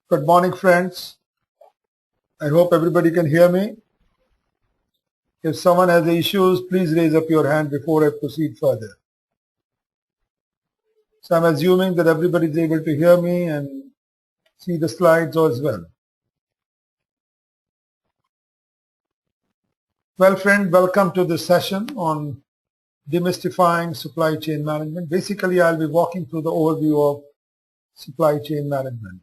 Good morning, friends. I hope everybody can hear me. If someone has issues, please raise up your hand before I proceed further. So I'm assuming that everybody is able to hear me and see the slides as well. Well, friend, welcome to this session on demystifying supply chain management. Basically, I'll be walking through the overview of supply chain management.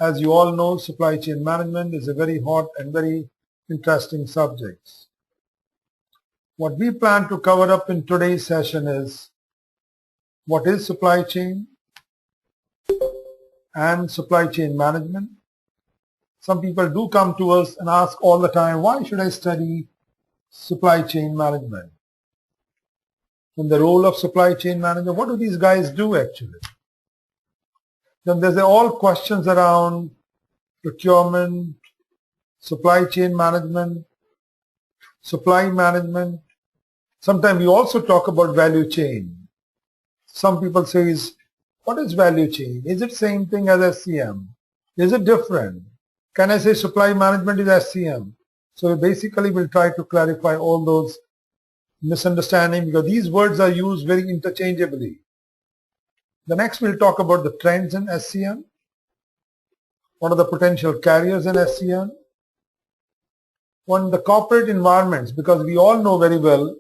As you all know, supply chain management is a very hot and very interesting subject. What we plan to cover up in today's session is what is supply chain and supply chain management. Some people do come to us and ask all the time, why should I study supply chain management? And the role of supply chain manager, what do these guys do actually? Then there's all questions around procurement, supply chain management, supply management. Sometimes we also talk about value chain. Some people say, what is value chain? Is it same thing as SCM? Is it different? Can I say supply management is SCM? So basically we'll try to clarify all those misunderstandings because these words are used very interchangeably. The next we'll talk about the trends in SCM. What are the potential carriers in SCM? On the corporate environments, because we all know very well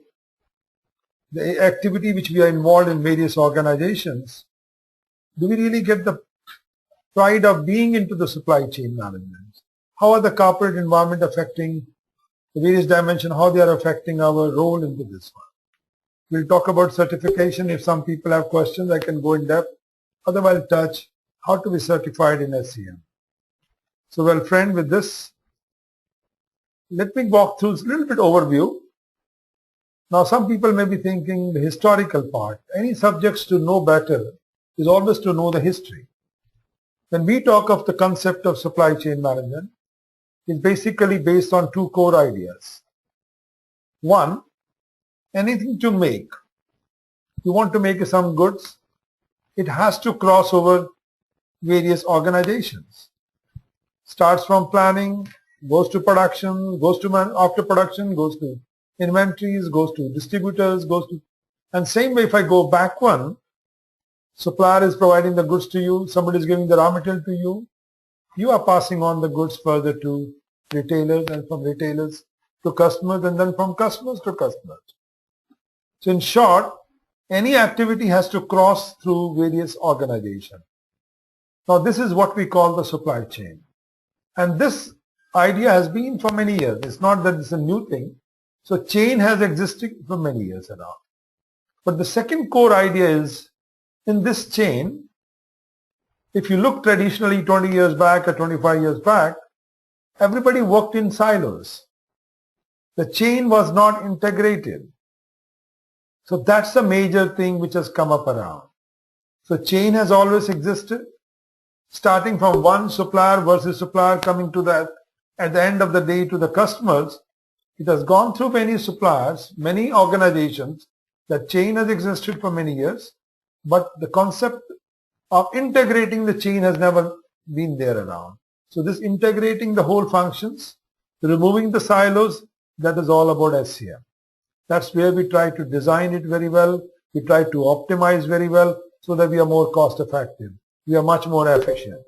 the activity which we are involved in various organizations, do we really get the pride of being into the supply chain management? How are the corporate environment affecting the various dimensions, how they are affecting our role into this one? We'll talk about certification. If some people have questions, I can go in depth. Otherwise, touch how to be certified in SCM. So, well, friend, with this, let me walk through a little bit overview. Now, some people may be thinking the historical part. Any subjects to know better is always to know the history. When we talk of the concept of supply chain management, it's basically based on two core ideas. One, anything to make. You want to make some goods, it has to cross over various organizations. Starts from planning, goes to production, goes to after production, goes to inventories, goes to distributors, and same way if I go back one, supplier is providing the goods to you, somebody is giving the raw material to you, you are passing on the goods further to retailers and from retailers to customers and then from customers to customers. So in short, any activity has to cross through various organizations. Now this is what we call the supply chain. And this idea has been for many years. It's not that it's a new thing. So chain has existed for many years around. But the second core idea is in this chain, if you look traditionally 20 years back or 25 years back, everybody worked in silos. The chain was not integrated. So that's the major thing which has come up around. So chain has always existed, starting from one supplier versus supplier coming to that at the end of the day to the customers. It has gone through many suppliers, many organizations. That chain has existed for many years, but the concept of integrating the chain has never been there around. So this integrating the whole functions, removing the silos, that is all about SCM. That's where we try to design it very well. We try to optimize very well so that we are more cost effective. We are much more efficient.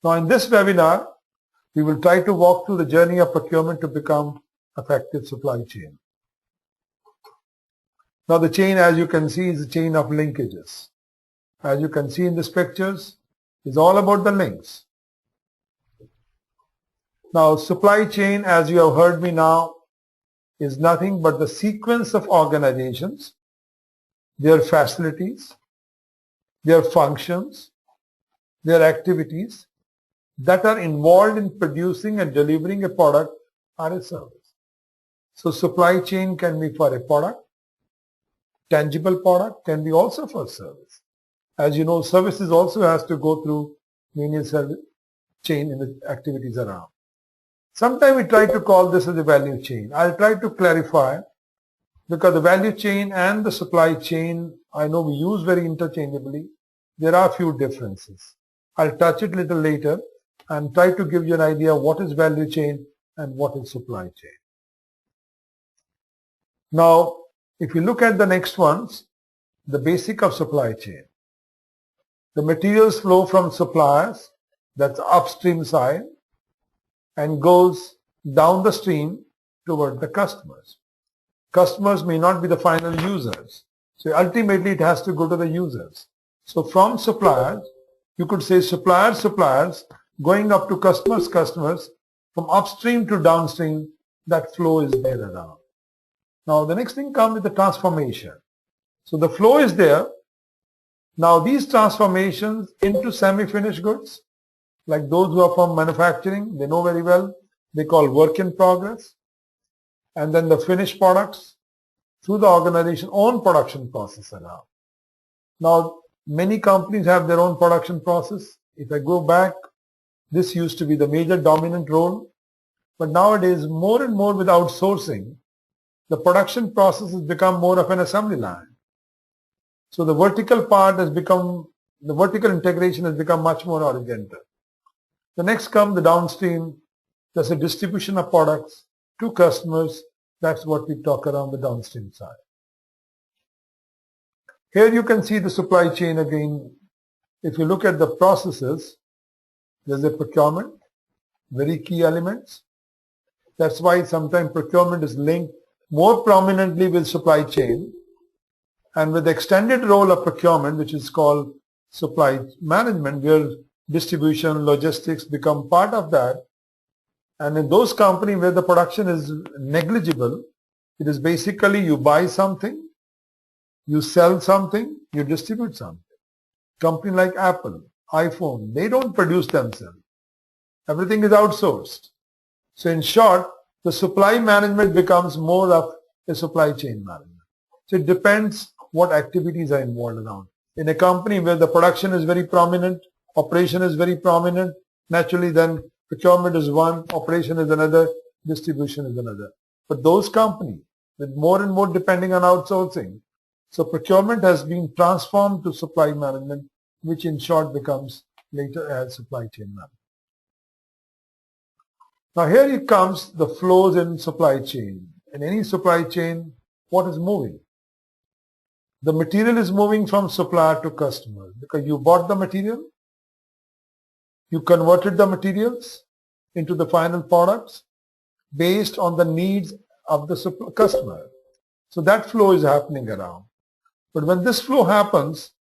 Now in this webinar, we will try to walk through the journey of procurement to become effective supply chain. Now the chain, as you can see, is a chain of linkages. As you can see in these pictures, is all about the links. Now supply chain, as you have heard me now, is nothing but the sequence of organizations, their facilities, their functions, their activities that are involved in producing and delivering a product or a service. So supply chain can be for a product, tangible product can be also for service. As you know, services also has to go through many service chain in the activities around. Sometimes we try to call this as a value chain. I'll try to clarify because the value chain and the supply chain, I know we use very interchangeably. There are few differences. I'll touch it a little later. and try to give you an idea what is value chain and what is supply chain. Now, if you look at the next ones, the basic of supply chain. The materials flow from suppliers, that's upstream side, and goes down the stream toward the customers. Customers may not be the final users. So ultimately it has to go to the users. So from suppliers, you could say suppliers going up to customers, from upstream to downstream, that flow is there around. Now the next thing comes with the transformation. So the flow is there. Now these transformations into semi-finished goods, like those who are from manufacturing, they know very well, they call work in progress. And then the finished products through the organization's own production process around. Now many companies have their own production process. If I go back, this used to be the major dominant role. But nowadays, more and more with outsourcing, the production process has become more of an assembly line. So the vertical part has become, the vertical integration has become much more horizontal. The next comes the downstream. That's a distribution of products to customers. That's what we talk around the downstream side. Here you can see the supply chain again. If you look at the processes, there's a procurement, very key elements. That's why sometimes procurement is linked more prominently with supply chain, and with the extended role of procurement, which is called supply management, where distribution, logistics become part of that. And in those companies where the production is negligible, it is basically you buy something, you sell something, you distribute something. Company like Apple, iPhone, they don't produce themselves. Everything is outsourced. So in short, the supply management becomes more of a supply chain management. So it depends what activities are involved around. In a company where the production is very prominent, operation is very prominent, naturally then procurement is one, operation is another, distribution is another. But those companies with more and more depending on outsourcing, so procurement has been transformed to supply management, which in short becomes later as supply chain management. Now here it comes the flows in supply chain. In any supply chain, what is moving? The material is moving from supplier to customer because you bought the material, you converted the materials into the final products based on the needs of the customer. So that flow is happening around. But when this flow happens,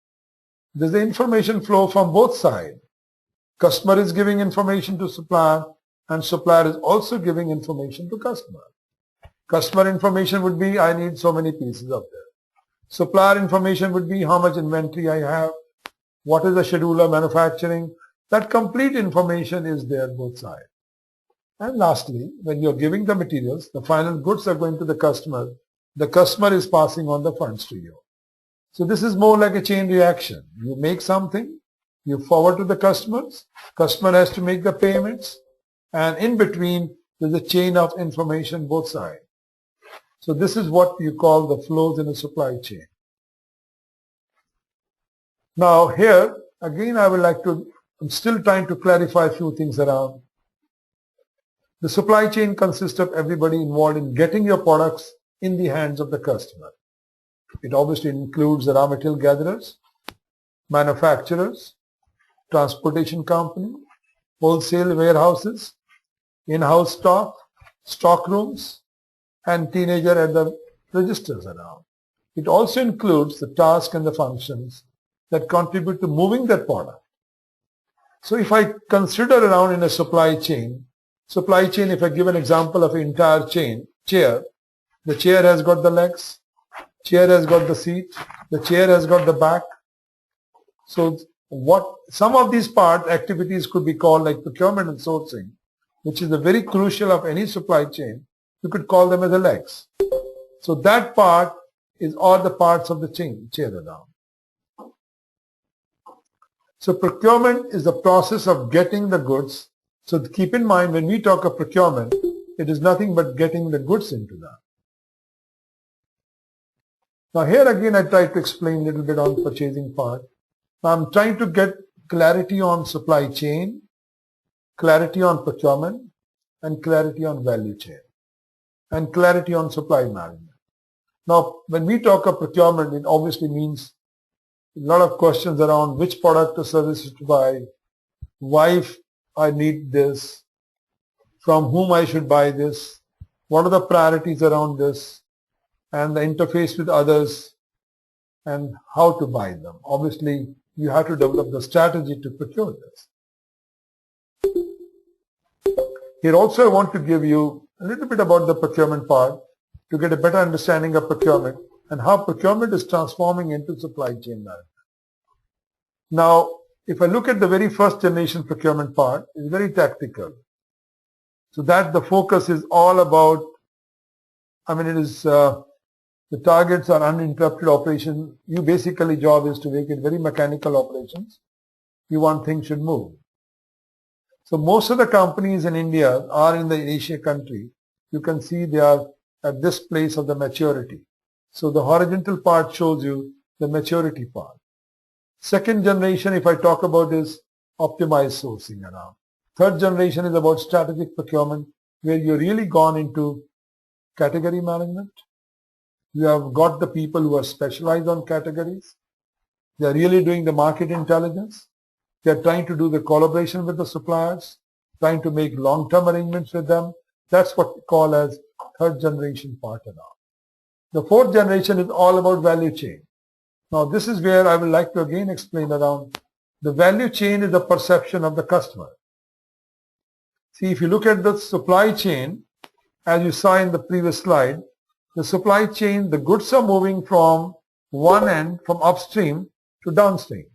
there's the information flow from both sides. Customer is giving information to supplier, and supplier is also giving information to customer. Customer information would be, I need so many pieces of this. Supplier information would be how much inventory I have, what is the schedule of manufacturing. That complete information is there both sides. And lastly, when you're giving the materials, the final goods are going to the customer. The customer is passing on the funds to you. So this is more like a chain reaction. You make something, you forward to the customers, customer has to make the payments, and in between there's a chain of information both sides. So this is what you call the flows in a supply chain. Now here, again I'm still trying to clarify a few things around. The supply chain consists of everybody involved in getting your products in the hands of the customer. It obviously includes the raw material gatherers, manufacturers, transportation company, wholesale warehouses, in-house stock rooms, and teenager at the registers around. It also includes the tasks and the functions that contribute to moving that product. So if I consider around in a supply chain, if I give an example of an entire chair, the chair has got the legs, chair has got the seat, the chair has got the back. So some of these activities could be called like procurement and sourcing, which is the very crucial of any supply chain. You could call them as the legs. So that part is all the parts of the chair around. So procurement is the process of getting the goods. So keep in mind when we talk of procurement, it is nothing but getting the goods into that. Now here again I try to explain a little bit on purchasing part. Now I'm trying to get clarity on supply chain clarity on procurement, and clarity on value chain, and clarity on supply management. Now, when we talk of procurement, it obviously means a lot of questions around which product or services to buy, why I need this, from whom I should buy this, what are the priorities around this, and the interface with others, and how to buy them. Obviously, you have to develop the strategy to procure this. Here also I want to give you a little bit about the procurement part to get a better understanding of procurement and how procurement is transforming into supply chain management. Now, if I look at the very first generation procurement part, it's very tactical. So that the focus is all about, the targets are uninterrupted operation. You basically job is to make it very mechanical operations. You want things should move. So most of the companies in India are in the Asia country. You can see they are at this place of the maturity. So the horizontal part shows you the maturity part. Second generation, if I talk about, is optimized sourcing around. Third generation is about strategic procurement, where you're really gone into category management. You have got the people who are specialized on categories. They are really doing the market intelligence. They are trying to do the collaboration with the suppliers, trying to make long-term arrangements with them. That's what we call as third generation part now. The fourth generation is all about value chain. Now this is where I would like to again explain around the value chain is the perception of the customer. See, if you look at the supply chain, as you saw in the previous slide, the supply chain, the goods are moving from one end, from upstream to downstream.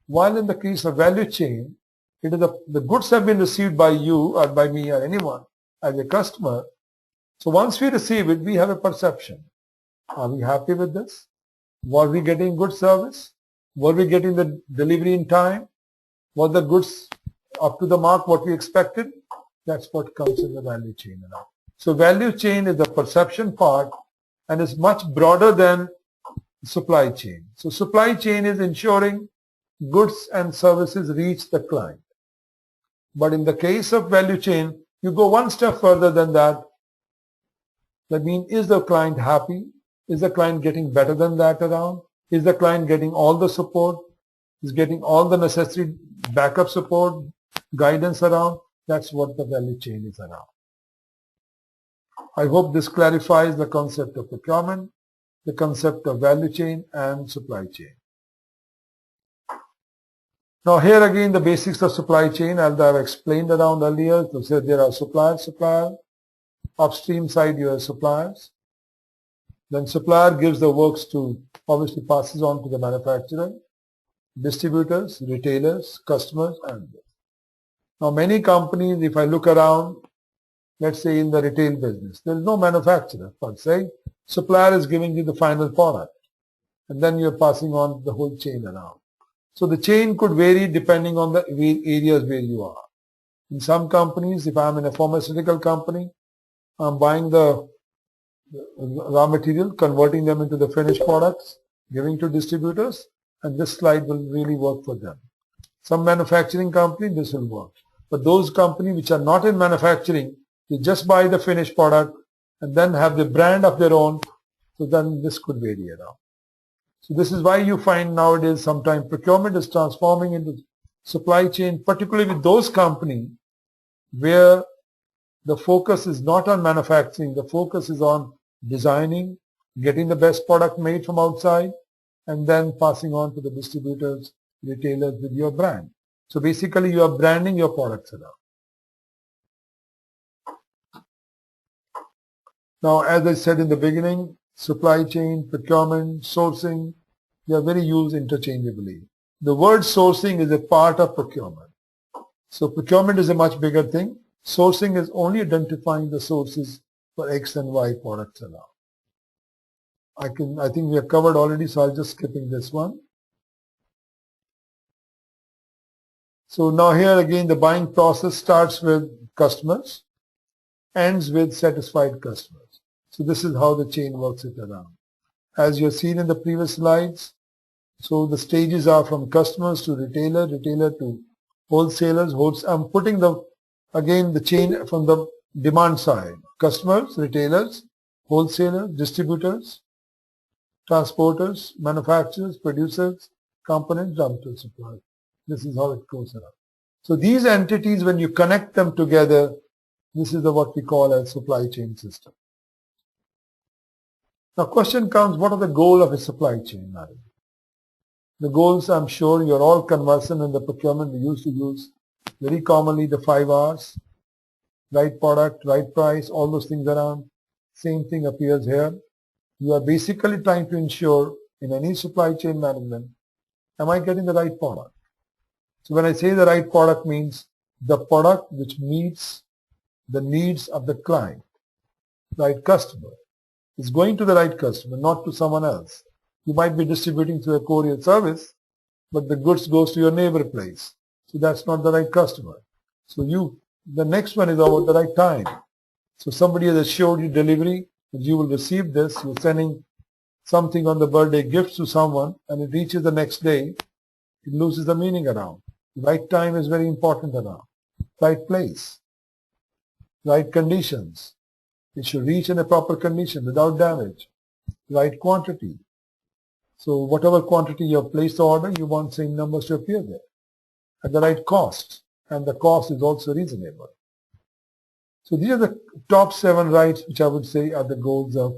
While in the case of value chain, it is the goods have been received by you or by me or anyone as a customer. So once we receive it, we have a perception. Are we happy with this? Were we getting good service? Were we getting the delivery in time? Were the goods up to the mark what we expected? That's what comes in the value chain now. So value chain is the perception part and is much broader than supply chain. So supply chain is ensuring goods and services reach the client. But in the case of value chain, you go one step further than that. That means, is the client happy? Is the client getting better than that around? Is the client getting all the support? Is getting all the necessary backup support, guidance around? That's what the value chain is around. I hope this clarifies the concept of procurement, the concept of value chain and supply chain. Now here again the basics of supply chain, as I have explained around earlier. So there are supplier, upstream side you have suppliers. Then supplier gives the works to, obviously passes on to the manufacturer, distributors, retailers, customers, and now many companies, if I look around, let's say in the retail business, there is no manufacturer per se. Supplier is giving you the final product, and then you're passing on the whole chain around. So the chain could vary depending on the areas where you are. In some companies, if I'm in a pharmaceutical company, I'm buying the raw material, converting them into the finished products, giving to distributors, and this slide will really work for them. Some manufacturing company, this will work. But those companies which are not in manufacturing, they just buy the finished product and then have the brand of their own, so then this could vary around. So this is why you find nowadays sometimes procurement is transforming into supply chain, particularly with those companies where the focus is not on manufacturing, the focus is on designing, getting the best product made from outside, and then passing on to the distributors, retailers with your brand. So basically you are branding your products around. Now, as I said in the beginning, supply chain, procurement, sourcing, they are very used interchangeably. The word sourcing is a part of procurement. So procurement is a much bigger thing. Sourcing is only identifying the sources for X and Y products around. I think we have covered already, so I'll just skipping this one. So now here again the buying process starts with customers, ends with satisfied customers. So this is how the chain works it around. As you have seen in the previous slides, so the stages are from customers to retailer, retailer to wholesalers, I'm putting the chain from the demand side. Customers, retailers, wholesalers, distributors, transporters, manufacturers, producers, components, raw material suppliers. This is how it goes around. So these entities, when you connect them together, this is what we call a supply chain system. Now question comes, what are the goals of a supply chain management? The goals, I'm sure you're all conversant in the procurement. We used to use very commonly the 5 R's, right product, right price, all those things around. Same thing appears here. You are basically trying to ensure in any supply chain management, am I getting the right product? So when I say the right product means the product which meets the needs of the client, right customer. Is going to the right customer, not to someone else. You might be distributing through a courier service, but the goods goes to your neighbor place. So that's not the right customer. So the next one is about the right time. So somebody has assured you delivery, that you will receive this, you're sending something on the birthday gift to someone, and it reaches the next day, it loses the meaning around. Right time is very important around. Right place, right conditions. It should reach in a proper condition without damage. Right quantity. So whatever quantity you have placed the order, you want same numbers to appear there. At the right cost. And the cost is also reasonable. So these are the top 7 rights which I would say are the goals of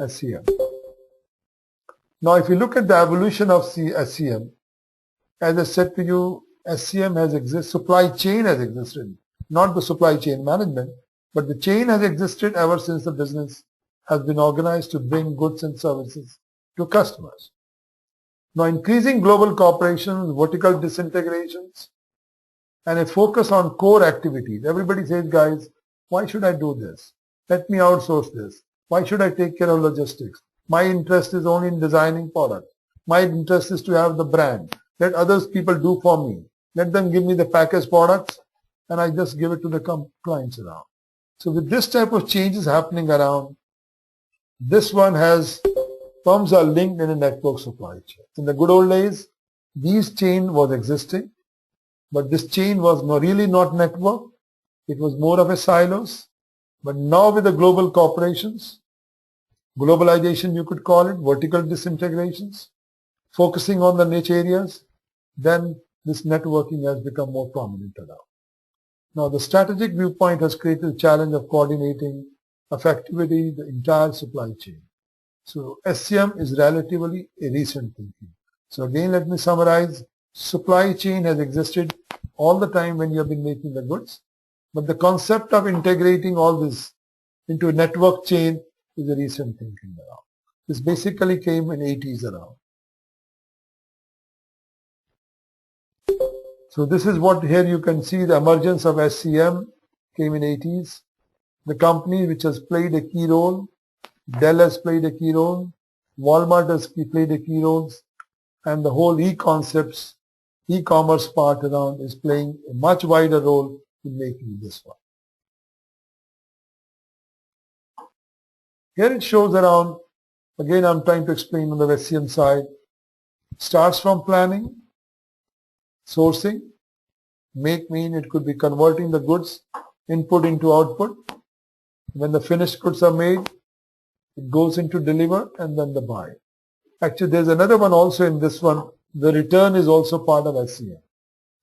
SCM. Now if you look at the evolution of SCM, as I said to you, SCM has existed, supply chain has existed, not the supply chain management. But the chain has existed ever since the business has been organized to bring goods and services to customers. Now increasing global corporations, vertical disintegrations, and a focus on core activities. Everybody says, guys, why should I do this? Let me outsource this. Why should I take care of logistics? My interest is only in designing products. My interest is to have the brand. Let others people do for me. Let them give me the packaged products and I just give it to the clients around. So with this type of changes happening around, this one has, firms are linked in a network supply chain. In the good old days, these chain was existing, but this chain was really not network. It was more of a silos. But now with the global corporations, globalization you could call it, vertical disintegrations, focusing on the niche areas, then this networking has become more prominent around. Now the strategic viewpoint has created a challenge of coordinating effectively the entire supply chain. So SCM is relatively a recent thinking. So again, let me summarize. Supply chain has existed all the time when you have been making the goods, but the concept of integrating all this into a network chain is a recent thinking around. This basically came in 80s around. So this is what here you can see the emergence of SCM came in 80s. The company which has played a key role, Dell has played a key role, Walmart has played a key role, and the whole e-commerce part around is playing a much wider role in making this one. Here it shows around, again I'm trying to explain on the SCM side, starts from planning, sourcing, mean it could be converting the goods input into output. When the finished goods are made, it goes into deliver and then the buy. Actually there's another one also in this one, the return is also part of SCM.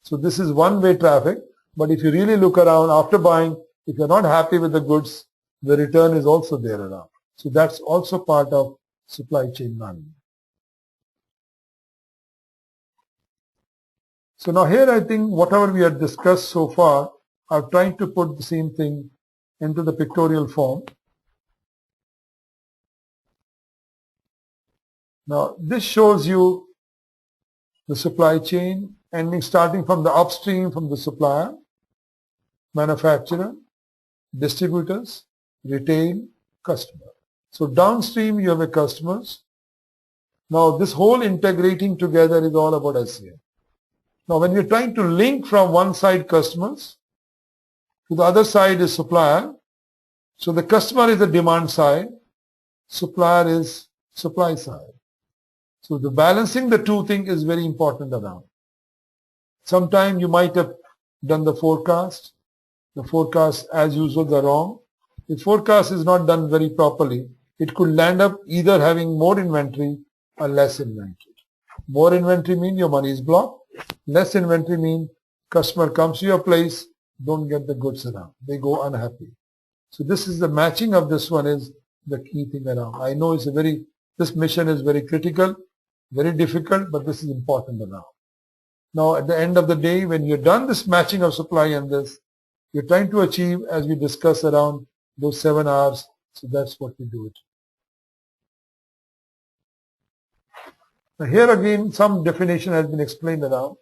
So this is one-way traffic, but if you really look around after buying, if you're not happy with the goods, the return is also there around. So that's also part of supply chain management. So now here I think whatever we have discussed so far, I'm trying to put the same thing into the pictorial form. Now this shows you the supply chain ending starting from the upstream from the supplier, manufacturer, distributors, retail, customer. So downstream you have a customers. Now this whole integrating together is all about SCM. Now when we're trying to link from one side customers to the other side is supplier. So the customer is the demand side, supplier is supply side. So the balancing the two things is very important around. Sometime you might have done the forecast. The forecasts as usual are wrong. If forecast is not done very properly, it could land up either having more inventory or less inventory. More inventory means your money is blocked. Less inventory means customer comes to your place, don't get the goods around. They go unhappy. So this is the matching of this one is the key thing around. I know this mission is very critical, very difficult, but this is important around. Now at the end of the day, when you're done this matching of supply and this, you're trying to achieve, as we discussed around those 7 R's. So that's what we do it. Now here again, some definition has been explained around.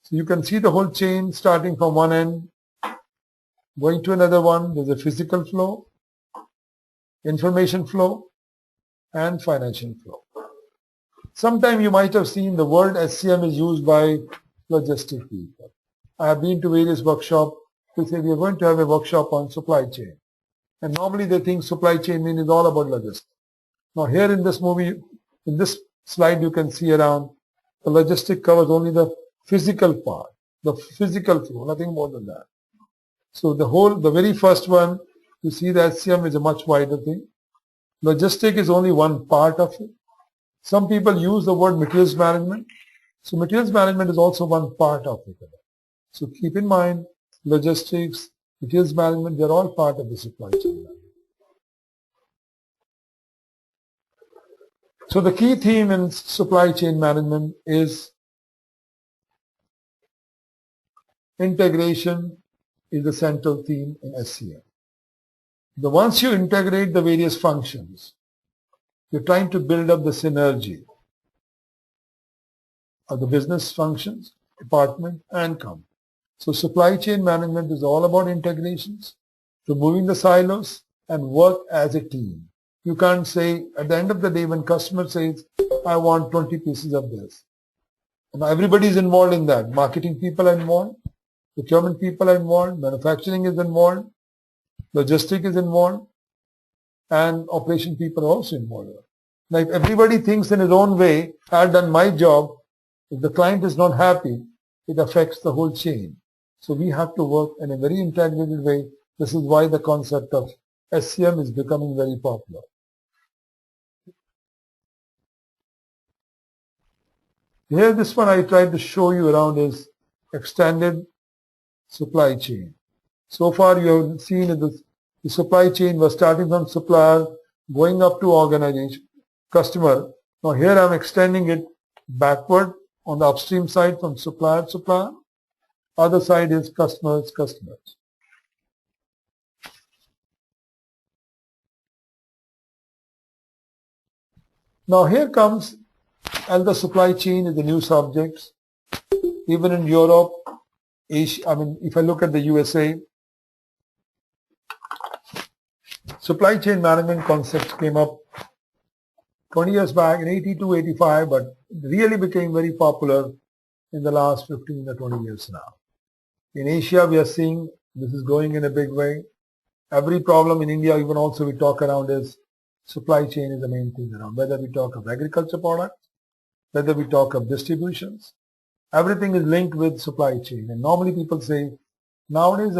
So you can see the whole chain starting from one end, going to another one. There's a physical flow, information flow, and financial flow. Sometime you might have seen the word SCM is used by logistic people. I have been to various workshops. They say we are going to have a workshop on supply chain. And normally they think supply chain means is all about logistics. Now here in this movie, in this slide you can see around the logistic covers only the physical part, the physical flow, nothing more than that. So the very first one, you see the SCM is a much wider thing. Logistic is only one part of it. Some people use the word materials management. So materials management is also one part of it. So keep in mind, logistics, materials management, they're all part of the supply chain. So the key theme in supply chain management is integration is the central theme in SCM. Once you integrate the various functions, you're trying to build up the synergy of the business functions, department, and company. So supply chain management is all about integrations, removing the silos, and work as a team. You can't say, at the end of the day, when customer says, I want 20 pieces of this, and everybody is involved in that. Marketing people are involved, procurement people are involved, manufacturing is involved, logistics is involved, and operation people are also involved. Now, if everybody thinks in his own way, I've done my job, if the client is not happy, it affects the whole chain. So we have to work in a very integrated way. This is why the concept of SCM is becoming very popular. Here, this one I tried to show you around is extended supply chain. So far, you have seen that the supply chain was starting from supplier, going up to organization, customer. Now here I'm extending it backward on the upstream side from supplier to supplier. Other side is customers. Now here comes, and the supply chain is the new subject. Even in Europe, Asia, if I look at the USA, supply chain management concepts came up 20 years back in 82, 85, but really became very popular in the last 15 or 20 years now. In Asia, we are seeing this is going in a big way. Every problem in India, even also we talk around is supply chain is the main thing around. Whether we talk of agriculture products, whether we talk of distributions, everything is linked with supply chain. And normally people say, nowadays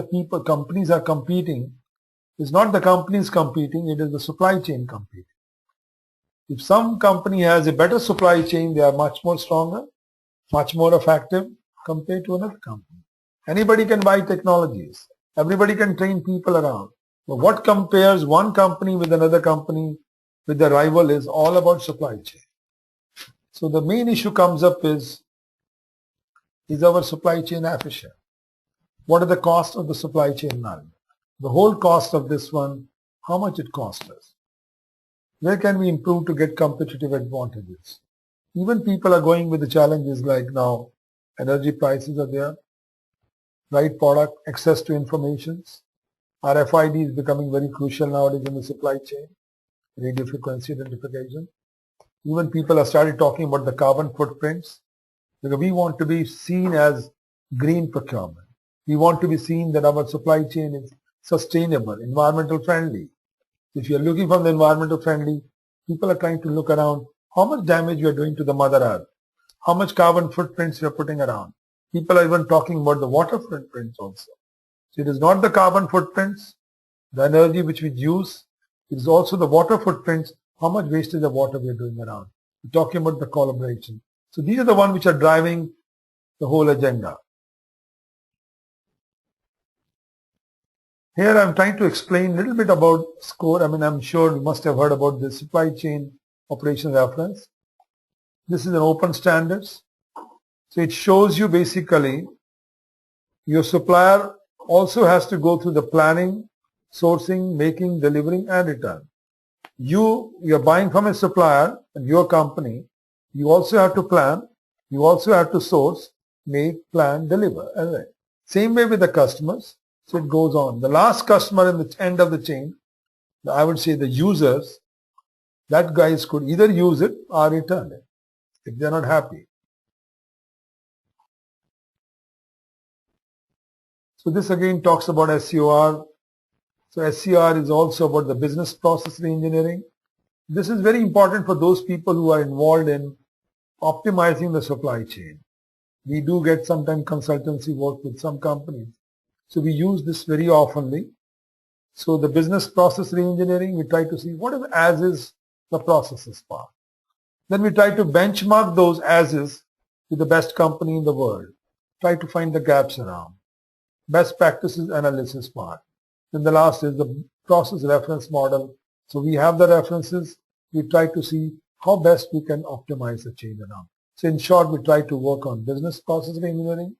companies are competing. It's not the companies competing, it is the supply chain competing. If some company has a better supply chain, they are much more stronger, much more effective compared to another company. Anybody can buy technologies. Everybody can train people around. But what compares one company with another company, with the rival, is all about supply chain. So the main issue comes up is our supply chain efficient? What are the costs of the supply chain management? The whole cost of this one, how much it costs us? Where can we improve to get competitive advantages? Even people are going with the challenges like now, energy prices are there, right product, access to information. RFID is becoming very crucial nowadays in the supply chain, radio frequency identification. Even people have started talking about the carbon footprints, because we want to be seen as green procurement. We want to be seen that our supply chain is sustainable, environmental friendly. If you're looking for the environmental friendly, people are trying to look around how much damage you are doing to the Mother Earth, how much carbon footprints you're putting around. People are even talking about the water footprints also. So it is not the carbon footprints, the energy which we use, it is also the water footprints, how much wastage of water we are doing around. We're talking about the collaboration. So these are the ones which are driving the whole agenda. Here I'm trying to explain a little bit about SCORE. I'm sure you must have heard about the supply chain operation reference. This is an open standards. So it shows you basically your supplier also has to go through the planning, sourcing, making, delivering and return. You're buying from a supplier and your company, you also have to plan, you also have to source, make, plan, deliver. Right. Same way with the customers. So it goes on. The last customer in the end of the chain, I would say the users, that guys could either use it or return it if they're not happy. So this again talks about SCOR. So SCR is also about the business process reengineering. This is very important for those people who are involved in optimizing the supply chain. We do get sometimes consultancy work with some companies. So we use this very oftenly. So the business process reengineering, we try to see what is as is the processes part. Then we try to benchmark those as is with the best company in the world. Try to find the gaps around. Best practices analysis part. Then the last is the process reference model. So we have the references. We try to see how best we can optimize the chain around. So in short, we try to work on business process reengineering.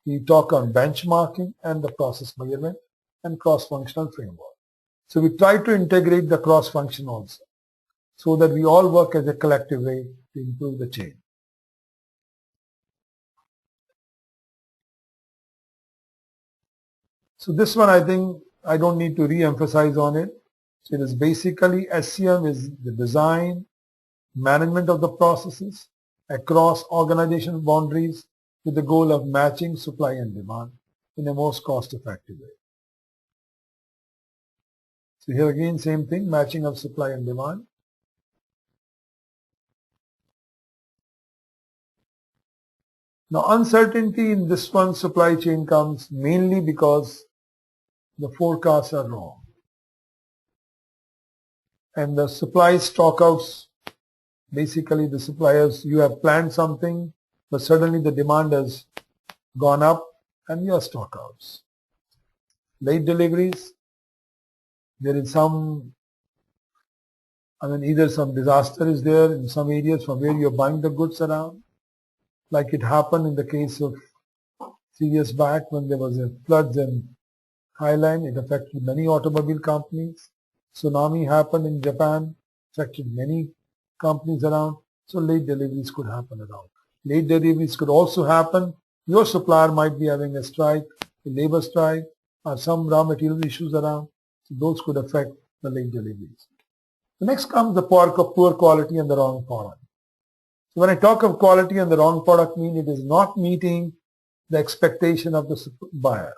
We talk on benchmarking and the process measurement and cross-functional framework. So we try to integrate the cross-function also so that we all work as a collective way to improve the chain. So this one I think I don't need to re-emphasize on it. So it is basically SCM is the design, management of the processes across organization boundaries with the goal of matching supply and demand in a most cost-effective way. So here again, same thing, matching of supply and demand. Now uncertainty in this one supply chain comes mainly because the forecasts are wrong. And the supply stockouts, basically the suppliers, you have planned something, but suddenly the demand has gone up and you are stockouts. Late deliveries, there is either some disaster is there in some areas from where you're buying the goods around, like it happened in the case of 3 years back when there was a floods in Thailand. It affected many automobile companies. Tsunami happened in Japan, affected many companies around. So late deliveries could happen around. Late deliveries could also happen. Your supplier might be having a strike, a labor strike, or some raw material issues around. So those could affect the late deliveries. The next comes the poor quality and the wrong product. So when I talk of quality and the wrong product, mean it is not meeting the expectation of the buyer.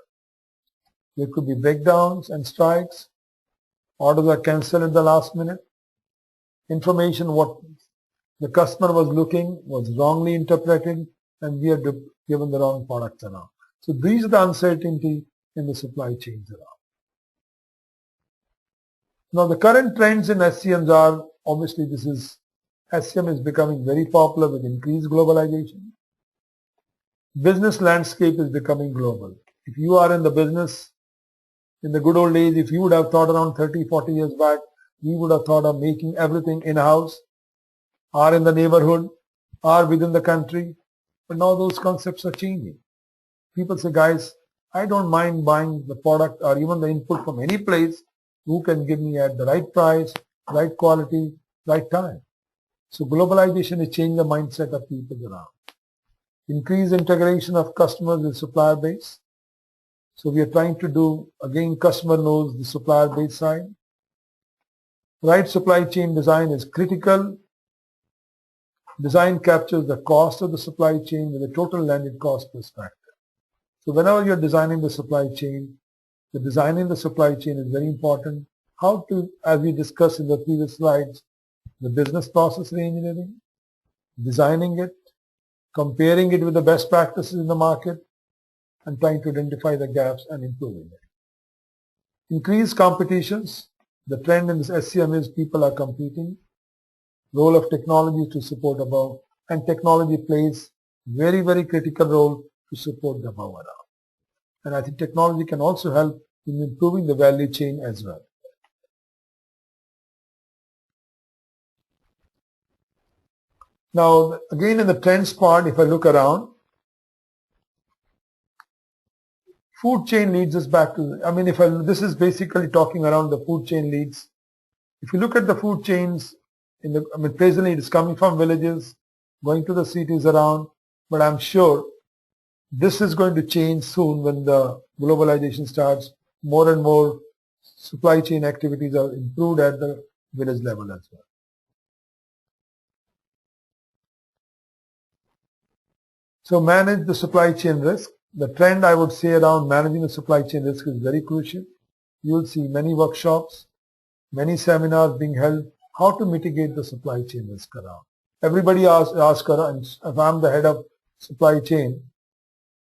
There could be breakdowns and strikes. Orders are cancelled at the last minute. Information what the customer was looking was wrongly interpreted and we are given the wrong products around. So these are the uncertainty in the supply chains around. Now the current trends in SCMs are, obviously SCM is becoming very popular with increased globalization. Business landscape is becoming global. If you are in the business, in the good old days, if you would have thought around 30, 40 years back, we would have thought of making everything in-house or in the neighborhood or within the country. But now those concepts are changing. People say, guys, I don't mind buying the product or even the input from any place who can give me at the right price, right quality, right time. So globalization is changing the mindset of people around. Increased integration of customers with supplier base. So we are trying to do, again, customer knows the supplier base side. Right supply chain design is critical. Design captures the cost of the supply chain with a total landed cost perspective. So whenever you're designing the supply chain, the designing the supply chain is very important. How to, as we discussed in the previous slides, the business process reengineering, designing it, comparing it with the best practices in the market, and trying to identify the gaps and improving it. Increased competitions. The trend in this SCM is people are competing. Role of technology to support above, and technology plays very, very critical role to support the above around. And I think technology can also help in improving the value chain as well. Now, again in the trends part, if I look around, food chain leads us back to, this is basically talking around the food chain leads. If you look at the food chains, presently it is coming from villages, going to the cities around, but I'm sure this is going to change soon when the globalization starts. More and more supply chain activities are improved at the village level as well. So manage the supply chain risk. The trend I would say around managing the supply chain risk is very crucial. You will see many workshops, many seminars being held, how to mitigate the supply chain risk around. Everybody asks around, if I'm the head of supply chain,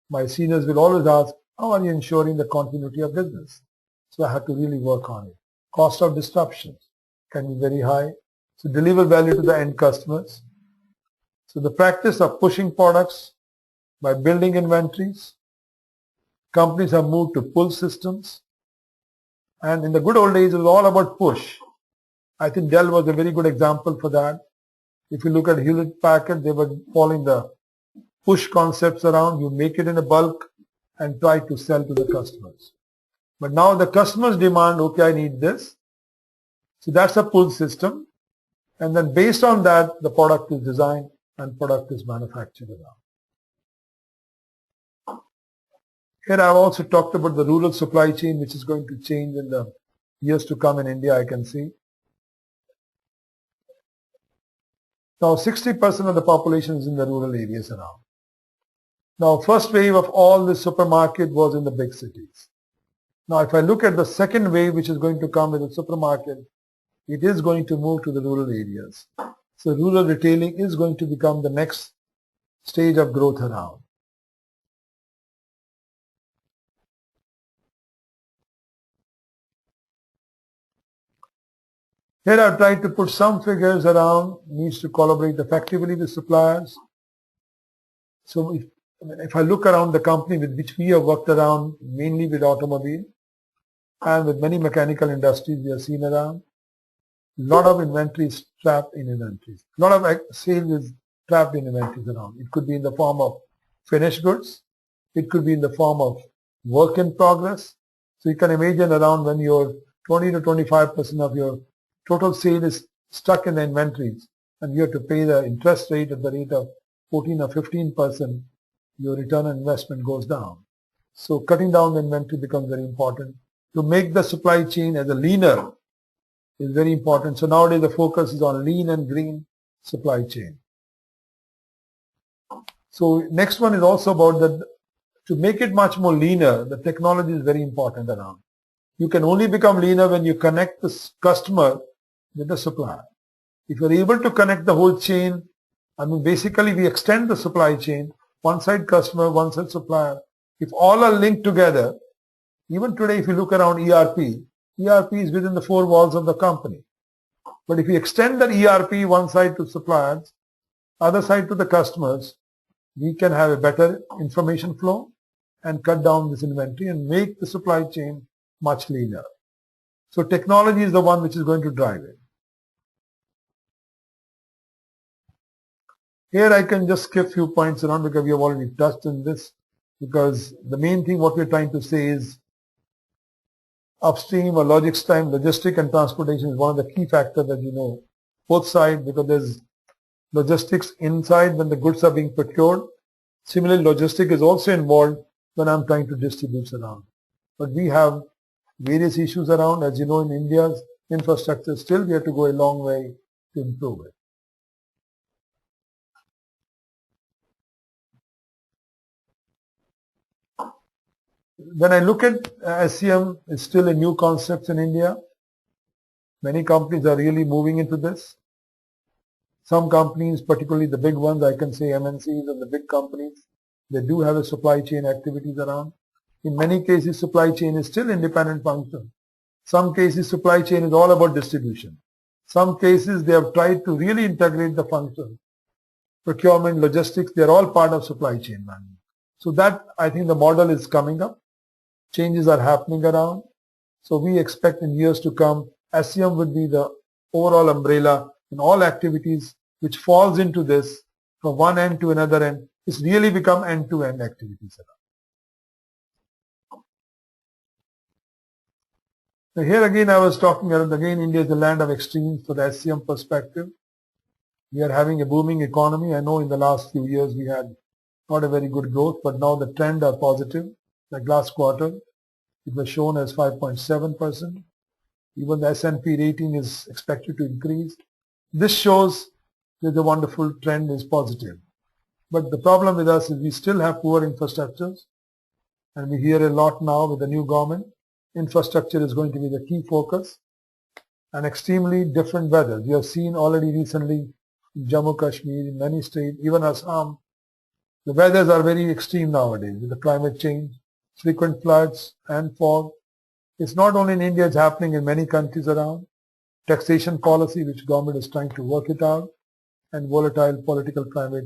my seniors will always ask, how are you ensuring the continuity of business? So I have to really work on it. Cost of disruptions can be very high. So deliver value to the end customers. So the practice of pushing products by building inventories. Companies have moved to pull systems. And in the good old days, it was all about push. I think Dell was a very good example for that. If you look at Hewlett Packard, they were following the push concepts around. You make it in a bulk and try to sell to the customers. But now the customers demand, okay, I need this. So that's a pull system. And then based on that, the product is designed and product is manufactured around. Here I've also talked about the rural supply chain, which is going to change in the years to come in India, I can see. Now 60% of the population is in the rural areas around. Now first wave of all the supermarket was in the big cities. Now if I look at the second wave which is going to come with the supermarket, it is going to move to the rural areas. So rural retailing is going to become the next stage of growth around. Here I've tried to put some figures around, needs to collaborate effectively with suppliers. So if I look around the company with which we have worked around, mainly with automobile and with many mechanical industries we have seen around, a lot of inventory is trapped in inventories. A lot of sales is trapped in inventories around. It could be in the form of finished goods. It could be in the form of work in progress. So you can imagine around when your 20 to 25% of your total sale is stuck in the inventories and you have to pay the interest rate at the rate of 14 or 15%, your return on investment goes down. So cutting down the inventory becomes very important. To make the supply chain as a leaner is very important. So nowadays the focus is on lean and green supply chain. So next one is also about that to make it much more leaner, the technology is very important around. You can only become leaner when you connect the customer with the supplier. If you're able to connect the whole chain, basically we extend the supply chain, one side customer, one side supplier. If all are linked together, even today if you look around ERP is within the four walls of the company. But if you extend the ERP one side to suppliers, other side to the customers, we can have a better information flow and cut down this inventory and make the supply chain much leaner. So technology is the one which is going to drive it. Here I can just skip a few points around because we have already touched on this, because the main thing what we're trying to say is upstream or logistics and transportation is one of the key factors that you know, both sides, because there's logistics inside when the goods are being procured. Similarly, logistics is also involved when I'm trying to distribute around. But we have various issues around. As you know, in India's infrastructure, still we have to go a long way to improve it. When I look at SCM, it's still a new concept in India. Many companies are really moving into this. Some companies, particularly the big ones, I can say MNCs and the big companies, they do have a supply chain activities around. In many cases, supply chain is still independent function. Some cases, supply chain is all about distribution. Some cases, they have tried to really integrate the function. Procurement, logistics, they're all part of supply chain management. So that, I think the model is coming up. Changes are happening around. So we expect in years to come, SCM would be the overall umbrella in all activities which falls into this from one end to another end. It's really become end-to-end activities around. Now here again I was talking about, again India is the land of extremes for the SCM perspective. We are having a booming economy. I know in the last few years we had not a very good growth, but now the trend are positive. Like last quarter, it was shown as 5.7%. Even the S&P rating is expected to increase. This shows that the wonderful trend is positive. But the problem with us is we still have poor infrastructures, and we hear a lot now with the new government. Infrastructure is going to be the key focus, and extremely different weather. We have seen already recently in Jammu Kashmir, in many states, even Assam, the weathers are very extreme nowadays with the climate change, frequent floods and fog. It's not only in India, it's happening in many countries around. Taxation policy, which government is trying to work it out, and volatile political climate.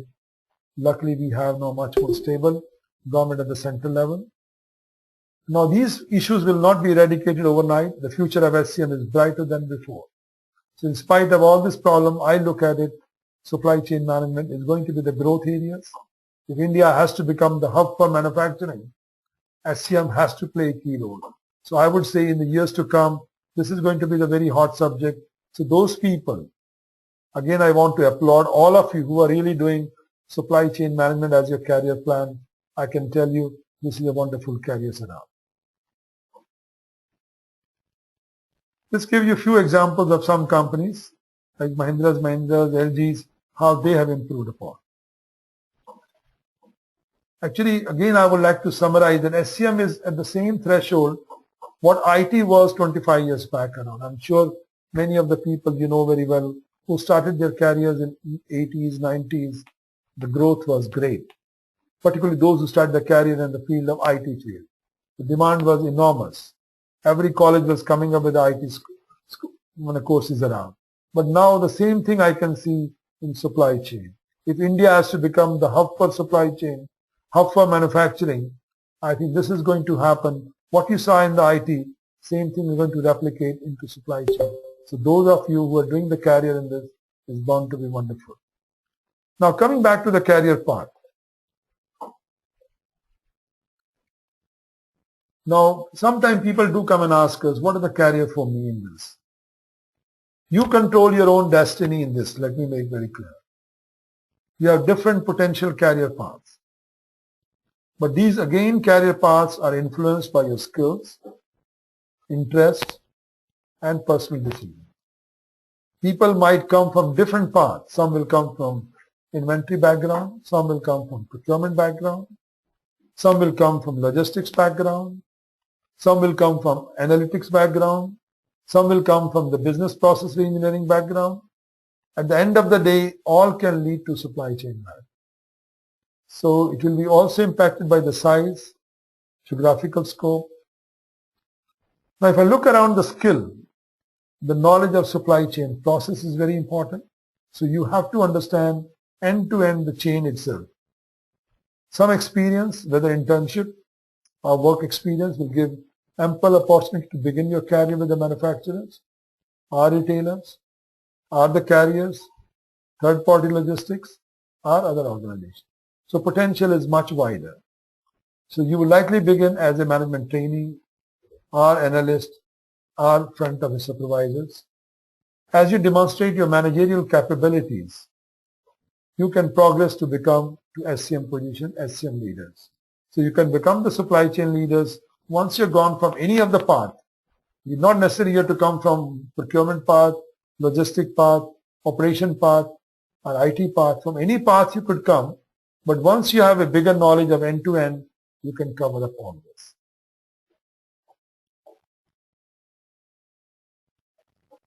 Luckily, we have now much more stable government at the central level. Now, these issues will not be eradicated overnight. The future of SCM is brighter than before. So in spite of all this problem, I look at it, supply chain management is going to be the growth areas. If India has to become the hub for manufacturing, SCM has to play a key role. So I would say in the years to come, this is going to be the very hot subject. So those people, again, I want to applaud all of you who are really doing supply chain management as your career plan. I can tell you, this is a wonderful career setup. Let's give you a few examples of some companies like Mahindra's, LG's, how they have improved upon. Actually, again, I would like to summarize that SCM is at the same threshold what IT was 25 years back around. I'm sure many of the people you know very well who started their careers in 80s, 90s, the growth was great. Particularly those who started their career in the field of IT field. The demand was enormous. Every college was coming up with IT courses around. But now the same thing I can see in supply chain. If India has to become the hub for supply chain, hub for manufacturing, I think this is going to happen. What you saw in the IT, same thing is going to replicate into supply chain. So those of you who are doing the career in this is bound to be wonderful. Now coming back to the career part. Now, sometimes people do come and ask us, what is the career for me in this? You control your own destiny in this, let me make very clear. You have different potential career paths. But these, again, career paths are influenced by your skills, interests, and personal decisions. People might come from different paths. Some will come from inventory background, some will come from procurement background, some will come from logistics background, some will come from analytics background, some will come from the business process engineering background. At the end of the day, all can lead to supply chain management. So it will be also impacted by the size, geographical scope. Now if I look around the skill, the knowledge of supply chain process is very important. So you have to understand end-to-end the chain itself. Some experience, whether internship or work experience, will give ample opportunity to begin your career with the manufacturers, or retailers, or the carriers, third-party logistics, or other organizations. So potential is much wider. So you will likely begin as a management trainee, or analyst, or front office supervisors. As you demonstrate your managerial capabilities, you can progress to become to SCM position, SCM leaders. So you can become the supply chain leaders once you're gone from any of the path. You're not necessarily here to come from procurement path, logistic path, operation path, or IT path. From any path you could come, but once you have a bigger knowledge of end-to-end, you can cover up all this.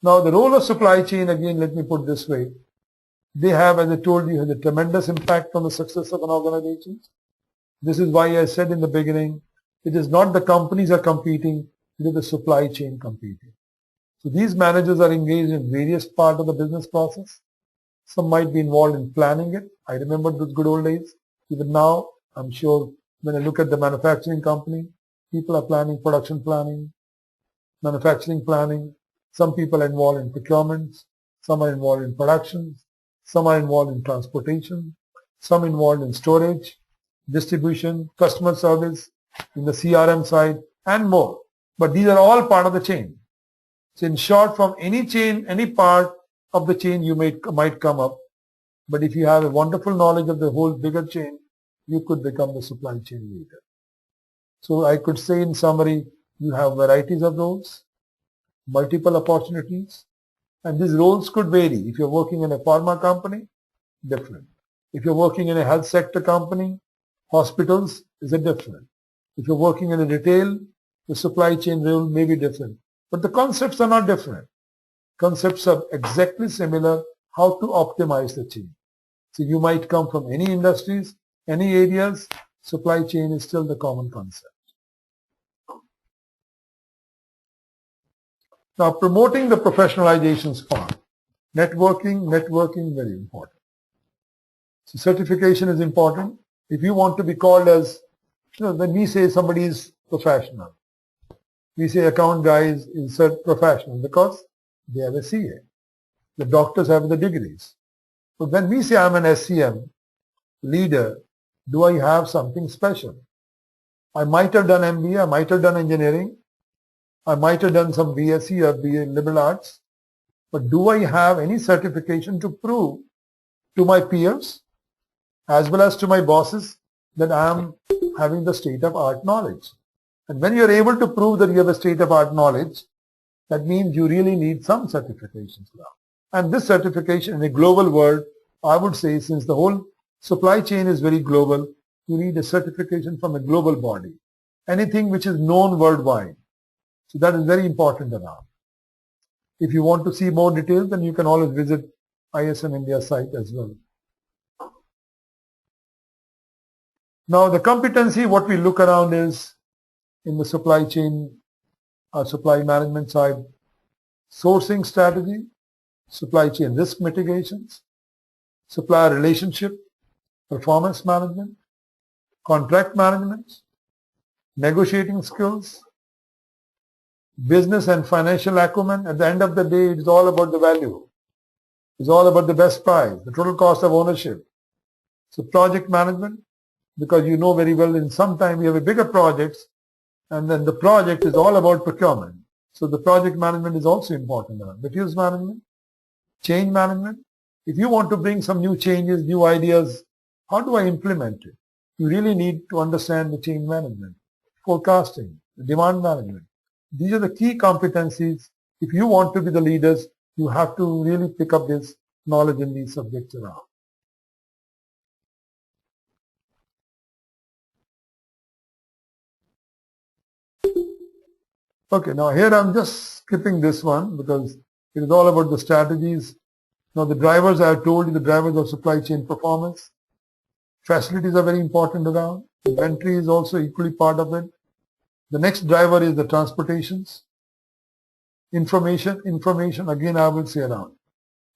Now the role of supply chain, again, let me put this way. They have, as I told you, has a tremendous impact on the success of an organization. This is why I said in the beginning, it is not the companies are competing, it is the supply chain competing. So these managers are engaged in various parts of the business process. Some might be involved in planning it. I remember those good old days. Even now, I'm sure when I look at the manufacturing company, people are planning production planning, manufacturing planning. Some people are involved in procurement. Some are involved in production. Some are involved in transportation. Some involved in storage, distribution, customer service, in the CRM side, and more. But these are all part of the chain. So in short, from any chain, any part of the chain you might come up. But if you have a wonderful knowledge of the whole bigger chain, you could become the supply chain leader. So I could say in summary, you have varieties of roles, multiple opportunities, and these roles could vary. If you're working in a pharma company, different. If you're working in a health sector company, hospitals is a different. If you're working in a retail, the supply chain role may be different. But the concepts are not different. Concepts are exactly similar, how to optimize the chain. So you might come from any industries, any areas, supply chain is still the common concept. Now promoting the professionalizations part. Networking, very important. So certification is important. If you want to be called as, when we say somebody is professional, we say account guys is professional because they have a CA. The doctors have the degrees. But when we say I'm an SCM leader, do I have something special? I might have done MBA, I might have done engineering, I might have done some BSc or BA liberal arts, but do I have any certification to prove to my peers as well as to my bosses that I am having the state-of-art knowledge? And when you are able to prove that you have a state-of-art knowledge, that means you really need some certifications now. And this certification in a global world, I would say, since the whole supply chain is very global, you need a certification from a global body. Anything which is known worldwide. So that is very important around. If you want to see more details, then you can always visit ISM-India site as well. Now the competency, what we look around is in the supply chain, supply management side, sourcing strategy, supply chain risk mitigations, supplier relationship, performance management, contract management, negotiating skills, business and financial acumen. At the end of the day, it's all about the value. It's all about the best price, the total cost of ownership. So project management, because you know very well in some time we have a bigger projects, and then the project is all about procurement. So the project management is also important. Materials management, change management. If you want to bring some new changes, new ideas, how do I implement it? You really need to understand the change management, forecasting, the demand management. These are the key competencies. If you want to be the leaders, you have to really pick up this knowledge in these subjects around. Okay, now here I'm just skipping this one because it is all about the strategies. Now the drivers, I have told you, the drivers of supply chain performance. Facilities are very important around. Inventory is also equally part of it. The next driver is the transportations. Information again I will say around.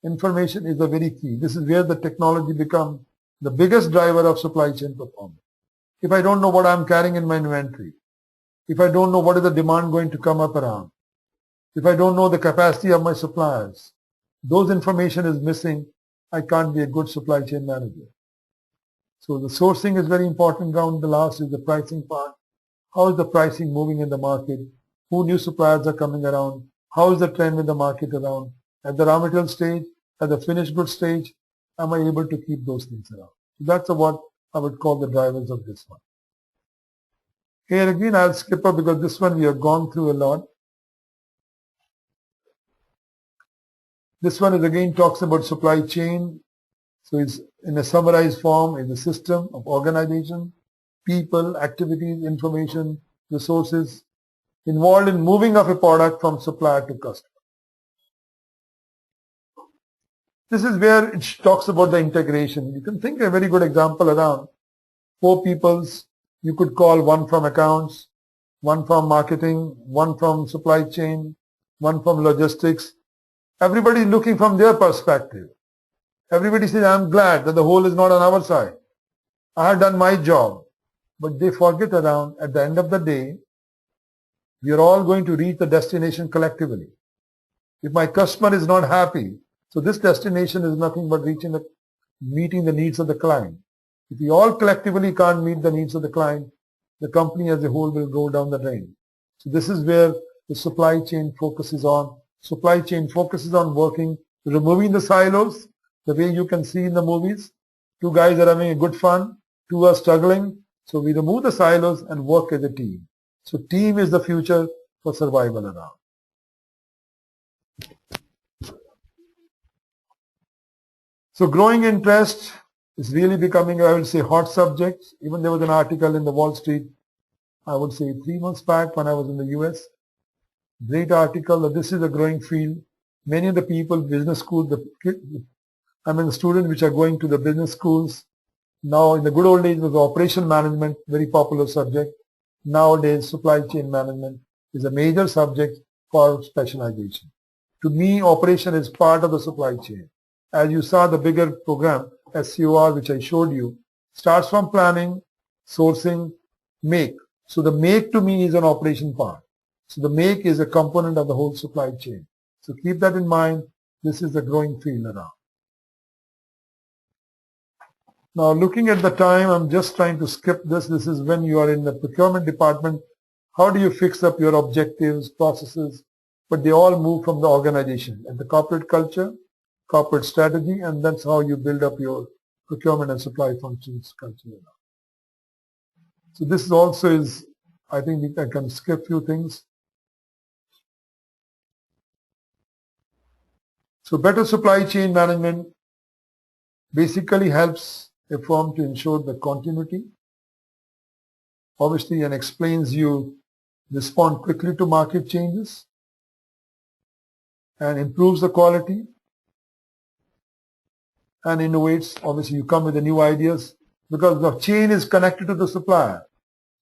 Information is the very key. This is where the technology becomes the biggest driver of supply chain performance. If I don't know what I'm carrying in my inventory, if I don't know what is the demand going to come up around, if I don't know the capacity of my suppliers, those information is missing, I can't be a good supply chain manager. So the sourcing is very important around. The last is the pricing part. How is the pricing moving in the market? Who new suppliers are coming around? How is the trend in the market around? At the raw material stage, at the finished goods stage, am I able to keep those things around? So that's what I would call the drivers of this one. Here again I'll skip up because this one we have gone through a lot. This one is again talks about supply chain. So it's in a summarized form is a system of organization, people, activities, information, resources involved in moving of a product from supplier to customer. This is where it talks about the integration. You can think a very good example around 4 peoples. You could call one from accounts, one from marketing, one from supply chain, one from logistics. Everybody is looking from their perspective. Everybody says, I'm glad that the whole is not on our side. I have done my job. But they forget around, at the end of the day, we are all going to reach the destination collectively. If my customer is not happy, so this destination is nothing but meeting the needs of the client. If we all collectively can't meet the needs of the client, the company as a whole will go down the drain. So this is where the supply chain focuses on. Supply chain focuses on working, removing the silos, the way you can see in the movies. 2 guys are having a good fun, 2 are struggling. So we remove the silos and work as a team. So team is the future for survival around. So growing interest is really becoming, I would say, hot subject. Even there was an article in the Wall Street, I would say 3 months back when I was in the US. Great article that this is a growing field. Many of the people, business schools, the students which are going to the business schools. Now in the good old days was operation management, very popular subject. Nowadays supply chain management is a major subject for specialization. To me, operation is part of the supply chain. As you saw the bigger program, SCOR, which I showed you, starts from planning, sourcing, make. So the make to me is an operation part. So the make is a component of the whole supply chain. So keep that in mind. This is the growing field around. Now looking at the time, I'm just trying to skip this. This is when you are in the procurement department. How do you fix up your objectives, processes? But they all move from the organization and the corporate culture, corporate strategy, and that's how you build up your procurement and supply functions culture. So this is also I think I can skip few things. So better supply chain management basically helps a firm to ensure the continuity, obviously, and explains you respond quickly to market changes and improves the quality and innovates. Obviously, you come with the new ideas because the chain is connected to the supplier.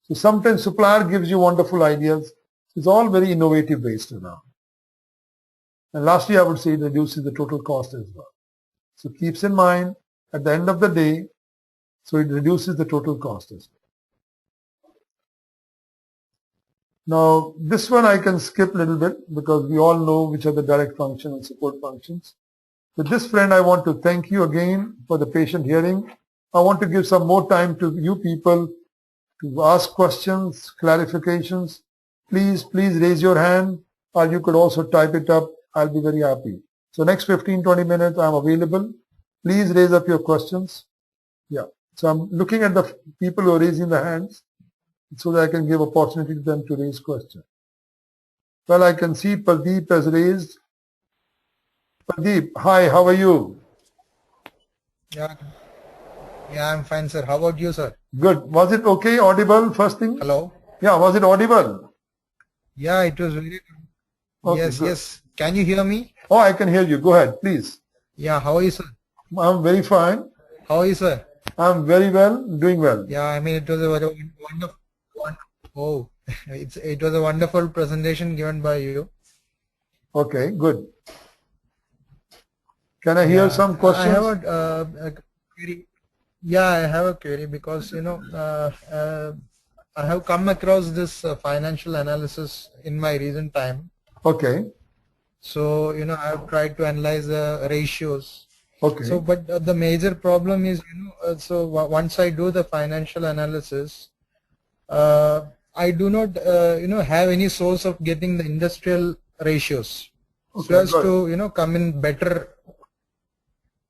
So sometimes supplier gives you wonderful ideas. It's all very innovative based around. And lastly, I would say it reduces the total cost as well. So keeps in mind at the end of the day, so it reduces the total cost as well. Now this one I can skip a little bit because we all know which are the direct function and support functions. With this friend, I want to thank you again for the patient hearing. I want to give some more time to you people to ask questions, clarifications. Please raise your hand, or you could also type it up. I'll be very happy. So next 15-20 minutes I'm available. Please raise up your questions. Yeah. So I'm looking at the people who are raising the hands so that I can give opportunity to them to raise questions. Well, I can see Pradeep has raised. Pradeep, hi, how are you? Yeah, I'm fine, sir. How about you, sir? Good. Was it okay, audible, first thing? Hello? Yeah, was it audible? Yeah, it was very good. Okay, Yes, good. yes. Can you hear me? Oh, I can hear you. Go ahead, please. Yeah, how are you, sir? I'm very fine. How are you, sir? I'm very well, doing well. Yeah, I mean, it was a wonderful, oh, it was a wonderful presentation given by you. Okay, good. Can I hear some questions? I have a query. Yeah, I have a query because, I have come across this financial analysis in my recent time. Okay. So, I have tried to analyze the ratios. Okay. So, but the major problem is, once I do the financial analysis, I do not, have any source of getting the industrial ratios. Okay, so as to, come in better.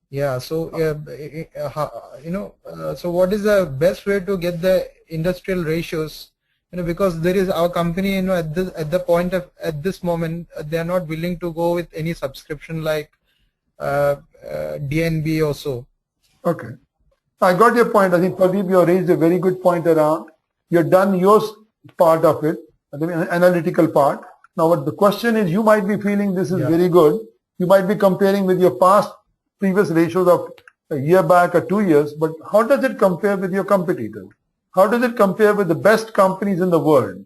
Yeah. So, so what is the best way to get the industrial ratios? Because there is our company, at this moment, they are not willing to go with any subscription like DNB also. Okay. I got your point. I think Pradeep, you raised a very good point around. You've done your part of it, the analytical part. Now what the question is, you might be feeling this is very good. You might be comparing with your past previous ratios of a year back or 2 years, but how does it compare with your competitors? How does it compare with the best companies in the world?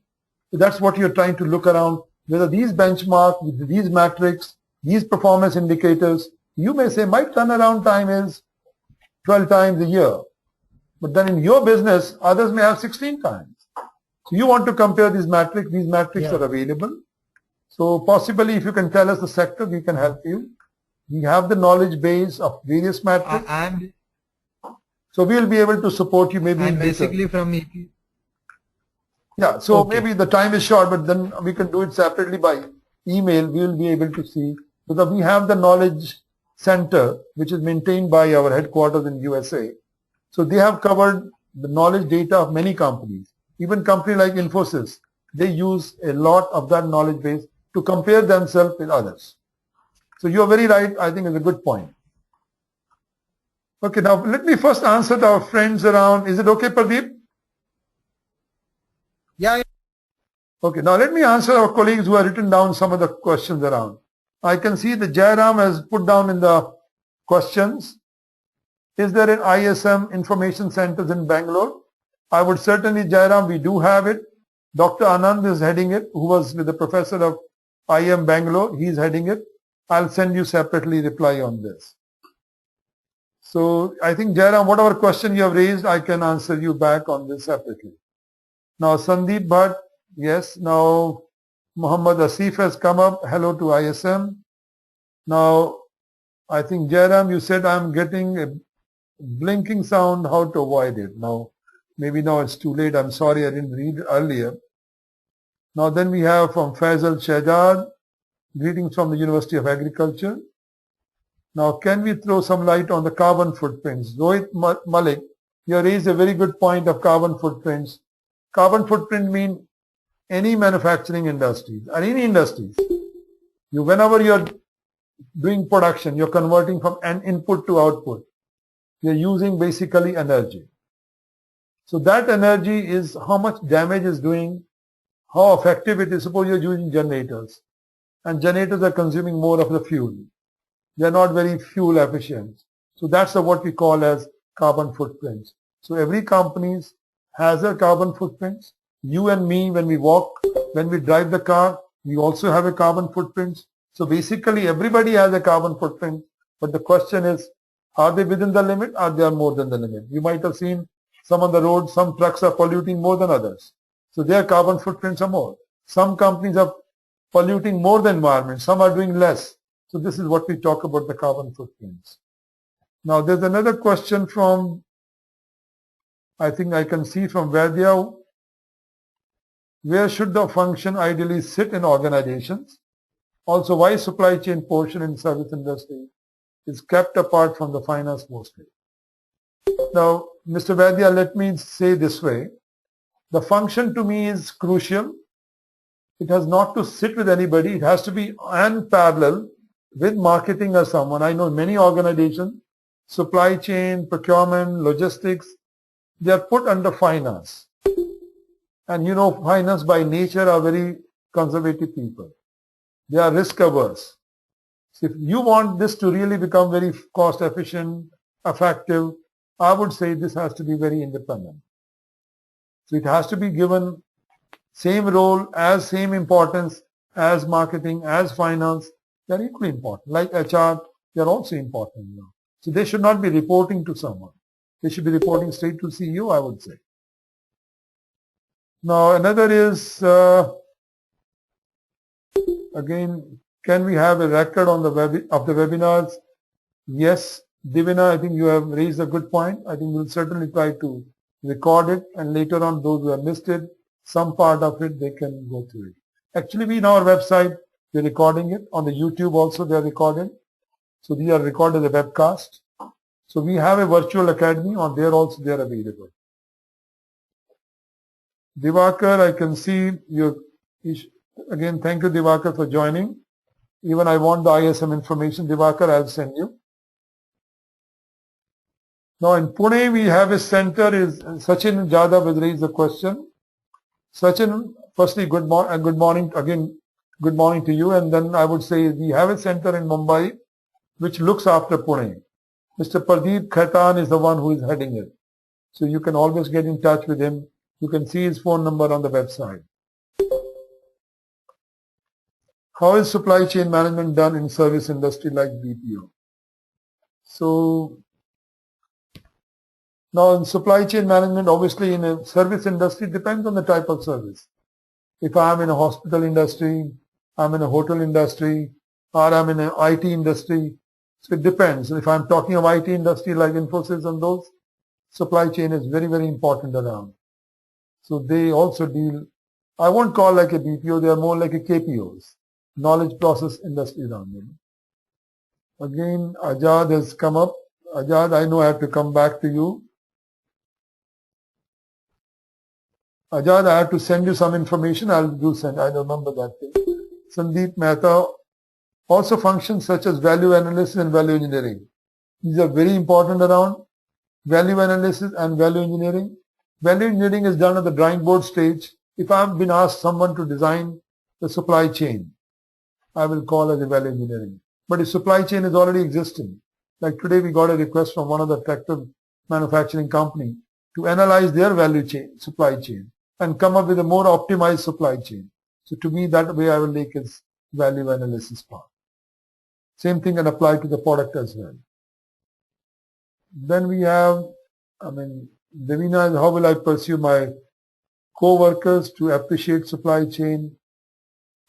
So that's what you're trying to look around, whether these benchmarks, with these metrics, these performance indicators, you may say my turnaround time is 12 times a year. But then in your business, others may have 16 times. So you want to compare these metrics are available. So possibly if you can tell us the sector, we can help you. We have the knowledge base of various metrics. So we'll be able to support you maybe. And basically from EP. Yeah, so okay. Maybe the time is short, but then we can do it separately by email. We will be able to see, because we have the knowledge center, which is maintained by our headquarters in USA. So they have covered the knowledge data of many companies. Even company like Infosys, they use a lot of that knowledge base to compare themselves with others. So you are very right. I think it's a good point. Okay, now let me first answer our friends around. Is it okay, Pradeep? Yeah. Okay, now let me answer our colleagues who have written down some of the questions around. I can see that Jairam has put down in the questions. Is there an ISM information centers in Bangalore? I would certainly, Jairam, we do have it. Dr. Anand is heading it, who was with the professor of IIM Bangalore. He is heading it. I'll send you separately reply on this. So I think, Jairam, whatever question you have raised, I can answer you back on this separately. Now, Sandeep Bhatt, yes. Now, Muhammad Asif has come up. Hello to ISM. Now, I think, Jairam, you said I'm getting a blinking sound, how to avoid it. Now, maybe now it's too late. I'm sorry, I didn't read earlier. Now, then we have from Faisal Shehzad, greetings from the University of Agriculture. Now, can we throw some light on the carbon footprints? Rohit Malik, you raised a very good point of carbon footprints. Carbon footprint means any manufacturing industry or any industries. Whenever you're doing production, you're converting from an input to output. You're using basically energy. So that energy is how much damage is doing, how effective it is. Suppose you're using generators, and generators are consuming more of the fuel. They are not very fuel efficient. So that's what we call as carbon footprints. So every company has a carbon footprints. You and me, when we walk, when we drive the car, we also have a carbon footprint. So basically everybody has a carbon footprint. But the question is, are they within the limit or they are more than the limit? You might have seen some on the road, some trucks are polluting more than others. So their carbon footprints are more. Some companies are polluting more than environment. Some are doing less. So this is what we talk about, the carbon footprints. Now there's another question from, I think I can see from Vaidya. Where should the function ideally sit in organizations? Also, why supply chain portion in service industry is kept apart from the finance mostly? Now, Mr. Vaidya, let me say this way. The function to me is crucial. It has not to sit with anybody. It has to be in parallel with marketing or someone. I know many organizations, supply chain, procurement, logistics, they are put under finance. And you know, finance by nature are very conservative people. They are risk averse. So if you want this to really become very cost efficient, effective, I would say this has to be very independent. So it has to be given same role, as same importance as marketing, as finance. They are equally important. Like HR, they are also important now. So they should not be reporting to someone. They should be reporting straight to CEO, I would say. Now another is, again, can we have a record on the webinars? Yes, Divina, I think you have raised a good point. I think we'll certainly try to record it, and later on those who have missed it, some part of it, they can go through it. Actually, we in our website, we're recording it. On the YouTube also they are recorded. So these are recorded as a webcast. So we have a virtual academy on there also, they are available. Divakar, I can see you. Again, thank you, Divakar, for joining. Even I want the ISM information. Divakar, I'll send you. Now in Pune, we have a center. Is Sachin Jadhav has raised a question. Sachin, firstly, good morning again. Good morning to you. And then I would say we have a center in Mumbai. which looks after Pune. Mr. Pradeep Khaitan is the one who is heading it. So you can always get in touch with him. You can see his phone number on the website. How is supply chain management done in service industry like BPO? So now in supply chain management, obviously in a service industry, depends on the type of service. If I'm in a hospital industry, I'm in a hotel industry, or I'm in an IT industry, so it depends. If I'm talking of IT industry like Infosys and those, supply chain is very, very important around. So they also deal, I won't call like a BPO, they are more like a KPOs, knowledge process industry around them. Again, Ajad has come up. Ajad, I know I have to come back to you. Ajad, I have to send you some information. I'll do send. I remember that thing. Sandeep Mehta, also functions such as value analysis and value engineering. These are very important around value analysis and value engineering. Value engineering is done at the drawing board stage. If I've been asked someone to design the supply chain, I will call it a value engineering. But if supply chain is already existing, like today we got a request from one of the tractor manufacturing company to analyze their value chain, supply chain, and come up with a more optimized supply chain. So to me, that way I will make its value analysis part. Same thing can apply to the product as well. Then we have, Devina, how will I pursue my co-workers to appreciate supply chain?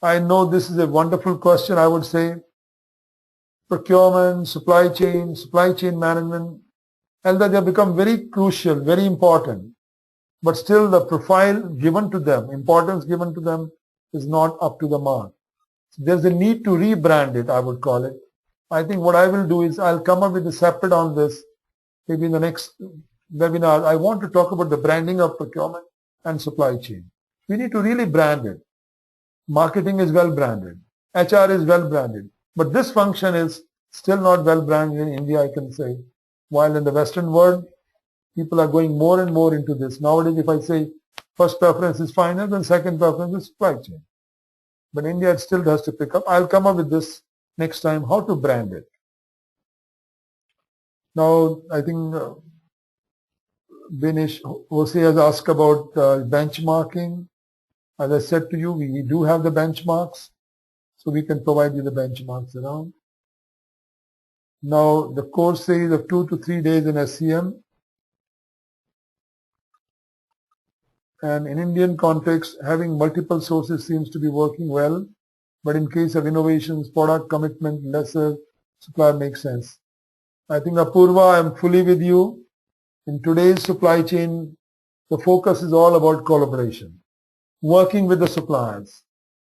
I know this is a wonderful question. I would say procurement, supply chain management, and that they have become very crucial, very important. But still the profile given to them, importance given to them is not up to the mark. So there's a need to rebrand it, I would call it. I think what I will do is I'll come up with a separate on this, maybe in the next webinar. I want to talk about the branding of procurement and supply chain. We need to really brand it. Marketing is well branded. HR is well branded. But this function is still not well branded in India, I can say. While in the Western world, people are going more and more into this. Nowadays, if I say first preference is finance, then second preference is supply chain. But India, it still has to pick up. I'll come up with this next time, how to brand it. Now, I think Binish Jose has asked about benchmarking. As I said to you, we do have the benchmarks, so we can provide you the benchmarks around. Now, the course says of 2 to 3 days in SCM. And in Indian context, having multiple sources seems to be working well. But in case of innovations, product commitment, lesser supply makes sense. I think Apurva, I'm fully with you. In today's supply chain, the focus is all about collaboration, working with the suppliers.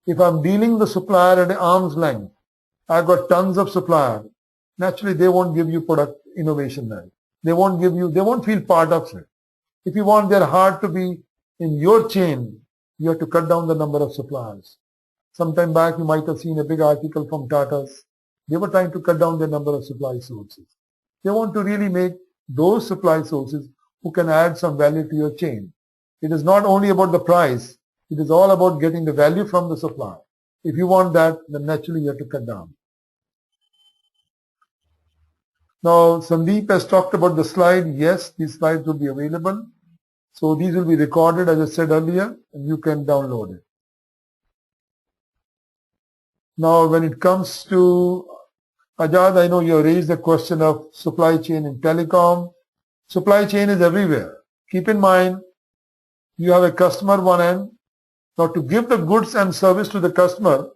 If I'm dealing the supplier at arm's length, I've got tons of suppliers. Naturally, they won't give you product innovation there. They won't feel part of it. If you want their heart to be in your chain, you have to cut down the number of suppliers. Sometime back, you might have seen a big article from Tata's. They were trying to cut down the number of supply sources. They want to really make those supply sources who can add some value to your chain. It is not only about the price. It is all about getting the value from the supplier. If you want that, then naturally you have to cut down. Now, Sandeep has talked about the slide. Yes, these slides will be available. So these will be recorded, as I said earlier, and you can download it. Now, when it comes to Ajad, I know you raised the question of supply chain in telecom. Supply chain is everywhere. Keep in mind, you have a customer one end. Now, to give the goods and service to the customer,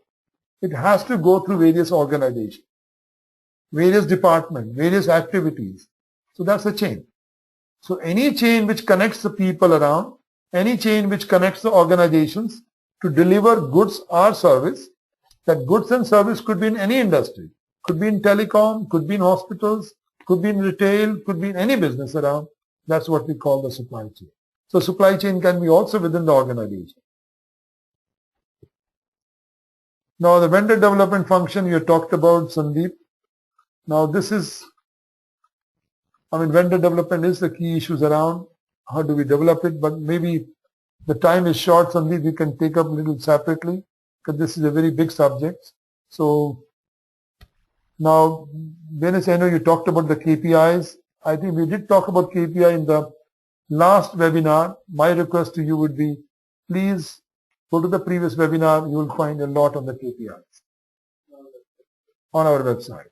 it has to go through various organizations, various departments, various activities. So that's a chain. So any chain which connects the people around, any chain which connects the organizations to deliver goods or service, that goods and service could be in any industry, could be in telecom, could be in hospitals, could be in retail, could be in any business around. That's what we call the supply chain. So supply chain can be also within the organization. Now the vendor development function you talked about, Sandeep. Now this is, vendor development is the key issues around. How do we develop it? But maybe the time is short, Sandeep, we can take up a little separately because this is a very big subject. So Now, Dennis, I know you talked about the KPIs. I think we did talk about KPI in the last webinar. My request to you would be, please go to the previous webinar. You will find a lot on the KPIs on our website.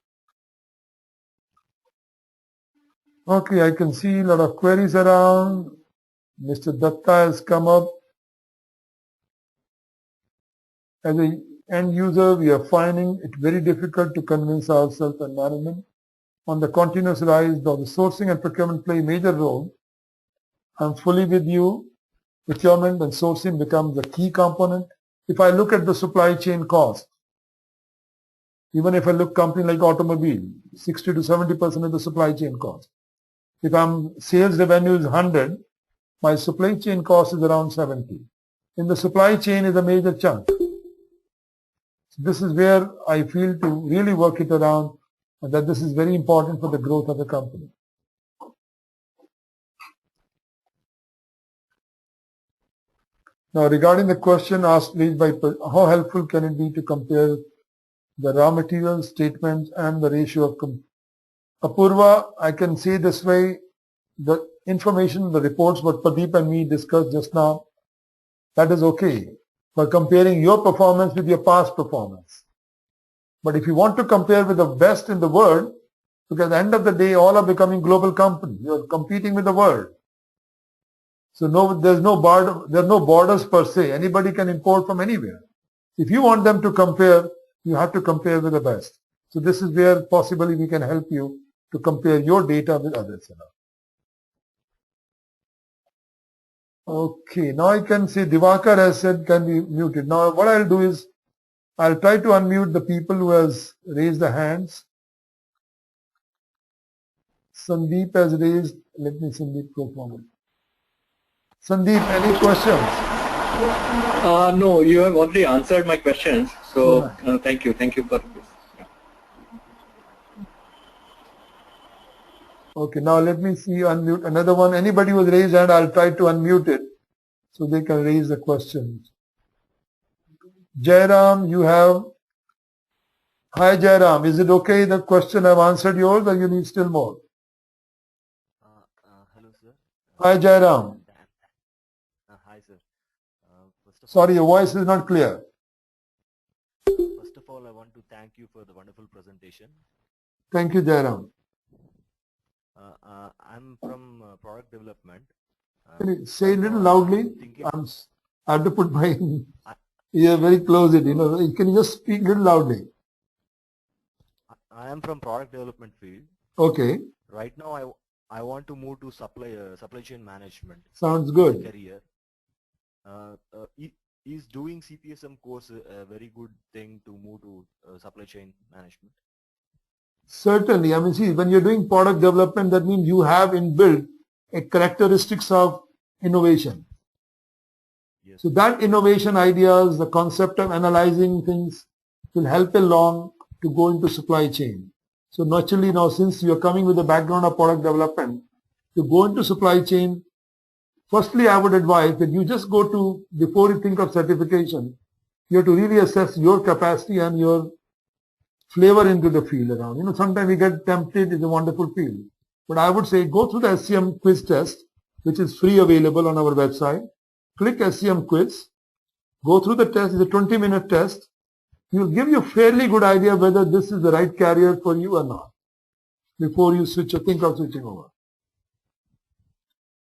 Okay, I can see a lot of queries around. Mr. Datta has come up. As an end user, we are finding it very difficult to convince ourselves and management on the continuous rise of the sourcing and procurement play a major role. I'm fully with you. Procurement and sourcing becomes a key component. If I look at the supply chain cost, even if I look company like automobile, 60 to 70% of the supply chain cost. If sales revenue is 100, my supply chain cost is around 70. In the supply chain is a major chunk. This is where I feel to really work it around, and that this is very important for the growth of the company. Now, regarding the question asked by how helpful can it be to compare the raw material statement and the ratio of Apurva, I can say this way, the information, the reports what Pradeep and me discussed just now, that is okay for comparing your performance with your past performance. But if you want to compare with the best in the world, because at the end of the day, all are becoming global companies. You're competing with the world. So there are no borders per se. Anybody can import from anywhere. If you want them to compare, you have to compare with the best. So this is where possibly we can help you to compare your data with others. Okay, now I can see Divakar has said can be muted. Now what I'll do is I'll try to unmute the people who has raised their hands. Sandeep has raised, let me Sandeep go forward. Sandeep, any questions? No, you have already answered my questions. So thank you for this. Okay, now let me see unmute another one. Anybody who has raised hand, I'll try to unmute it so they can raise the questions. Jairam, you have. Hi Jairam, is it okay the question I've answered yours or you need still more? Hello sir. Hi Jairam. Hi sir. Sorry, your voice is not clear. First of all, I want to thank you for the wonderful presentation. Thank you Jairam. I'm from product development. Can you say a little loudly? I have to put my ear very close it, Can you just speak a little loudly? I am from product development field. Okay. Right now I want to move to supply chain management. Sounds good. Career. Is doing CPSM course a very good thing to move to supply chain management? Certainly. I mean, see, when you're doing product development, that means you have inbuilt a characteristics of innovation. Yes. So that innovation ideas, the concept of analyzing things will help along to go into supply chain. So naturally now, since you're coming with a background of product development, to go into supply chain, firstly, I would advise that you just go to, before you think of certification, you have to really assess your capacity and your flavor into the field around. Sometimes we get tempted, it's a wonderful field. But I would say go through the SCM quiz test, which is free available on our website. Click SCM quiz, go through the test, it's a 20-minute test. You'll give you a fairly good idea whether this is the right career for you or not, before you switch or think of switching over.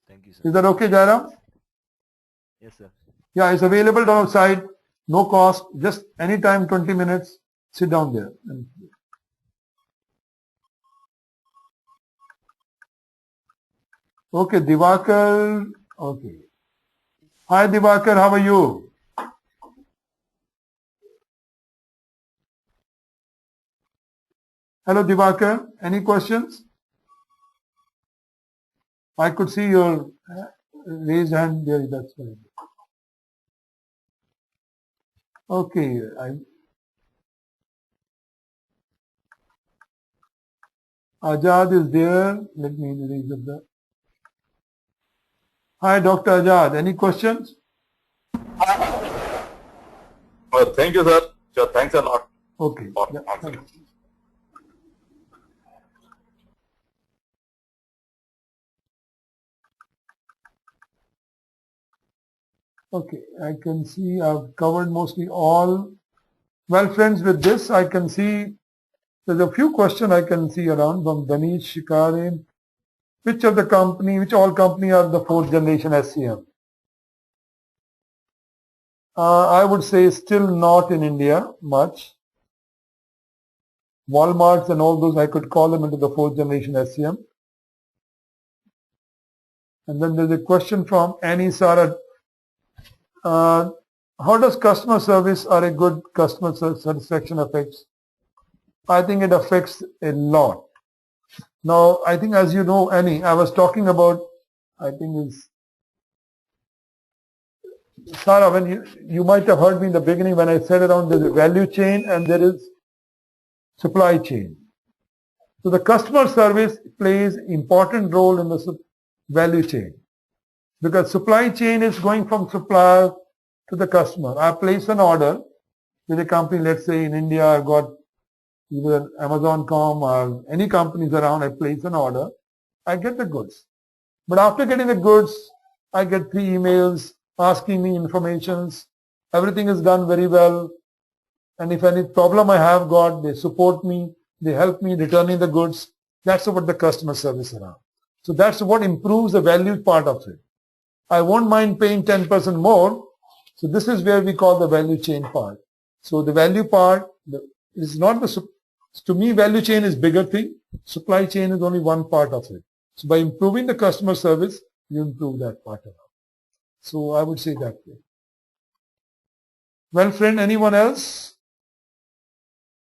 Thank you, sir. Is that okay, Jairam? Yes, sir. Yeah, it's available on our site, no cost, just anytime 20 minutes, sit down there. Okay, Divakar, okay. Hi Divakar, how are you? Hello Divakar, any questions? I could see your raised hand there, that's fine. Okay, Ajad is there. Let me raise up the. Hi Dr. Ajad, any questions? Thank you, sir. Sure, thanks a lot. Okay. For Yeah, answering. Okay, I can see I've covered mostly all. Well, friends, with this I can see there's a few questions I can see around from Danish Shikarin. Which all company are the fourth generation SCM? I would say still not in India much. Walmarts and all those, I could call them into the fourth generation SCM. And then there's a question from Annie Sarah. How does customer service or a good customer satisfaction affects? I think it affects a lot. Now, I think as you know, Annie, I was talking about, I think it's Sarah, when you might have heard me in the beginning when I said around there's a value chain and there is supply chain. So the customer service plays important role in the value chain because supply chain is going from supplier to the customer. I place an order with a company, let's say in India, I've got either Amazon.com or any companies around, I place an order, I get the goods. But after getting the goods, I get 3 emails asking me informations. Everything is done very well. And if any problem I have got, they support me, they help me returning the goods. That's what the customer service around. So that's what improves the value part of it. I won't mind paying 10% more. So this is where we call the value chain part. So the value part is not to me, value chain is bigger thing. Supply chain is only one part of it. So by improving the customer service, you improve that part around. So I would say that way. Well, friend, anyone else?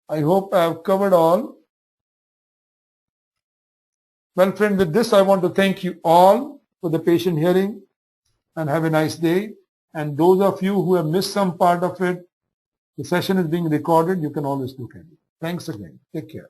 I hope I have covered all. Well, friend, with this, I want to thank you all for the patient hearing and have a nice day. And those of you who have missed some part of it, the session is being recorded. You can always look at it. Thanks again. Take care.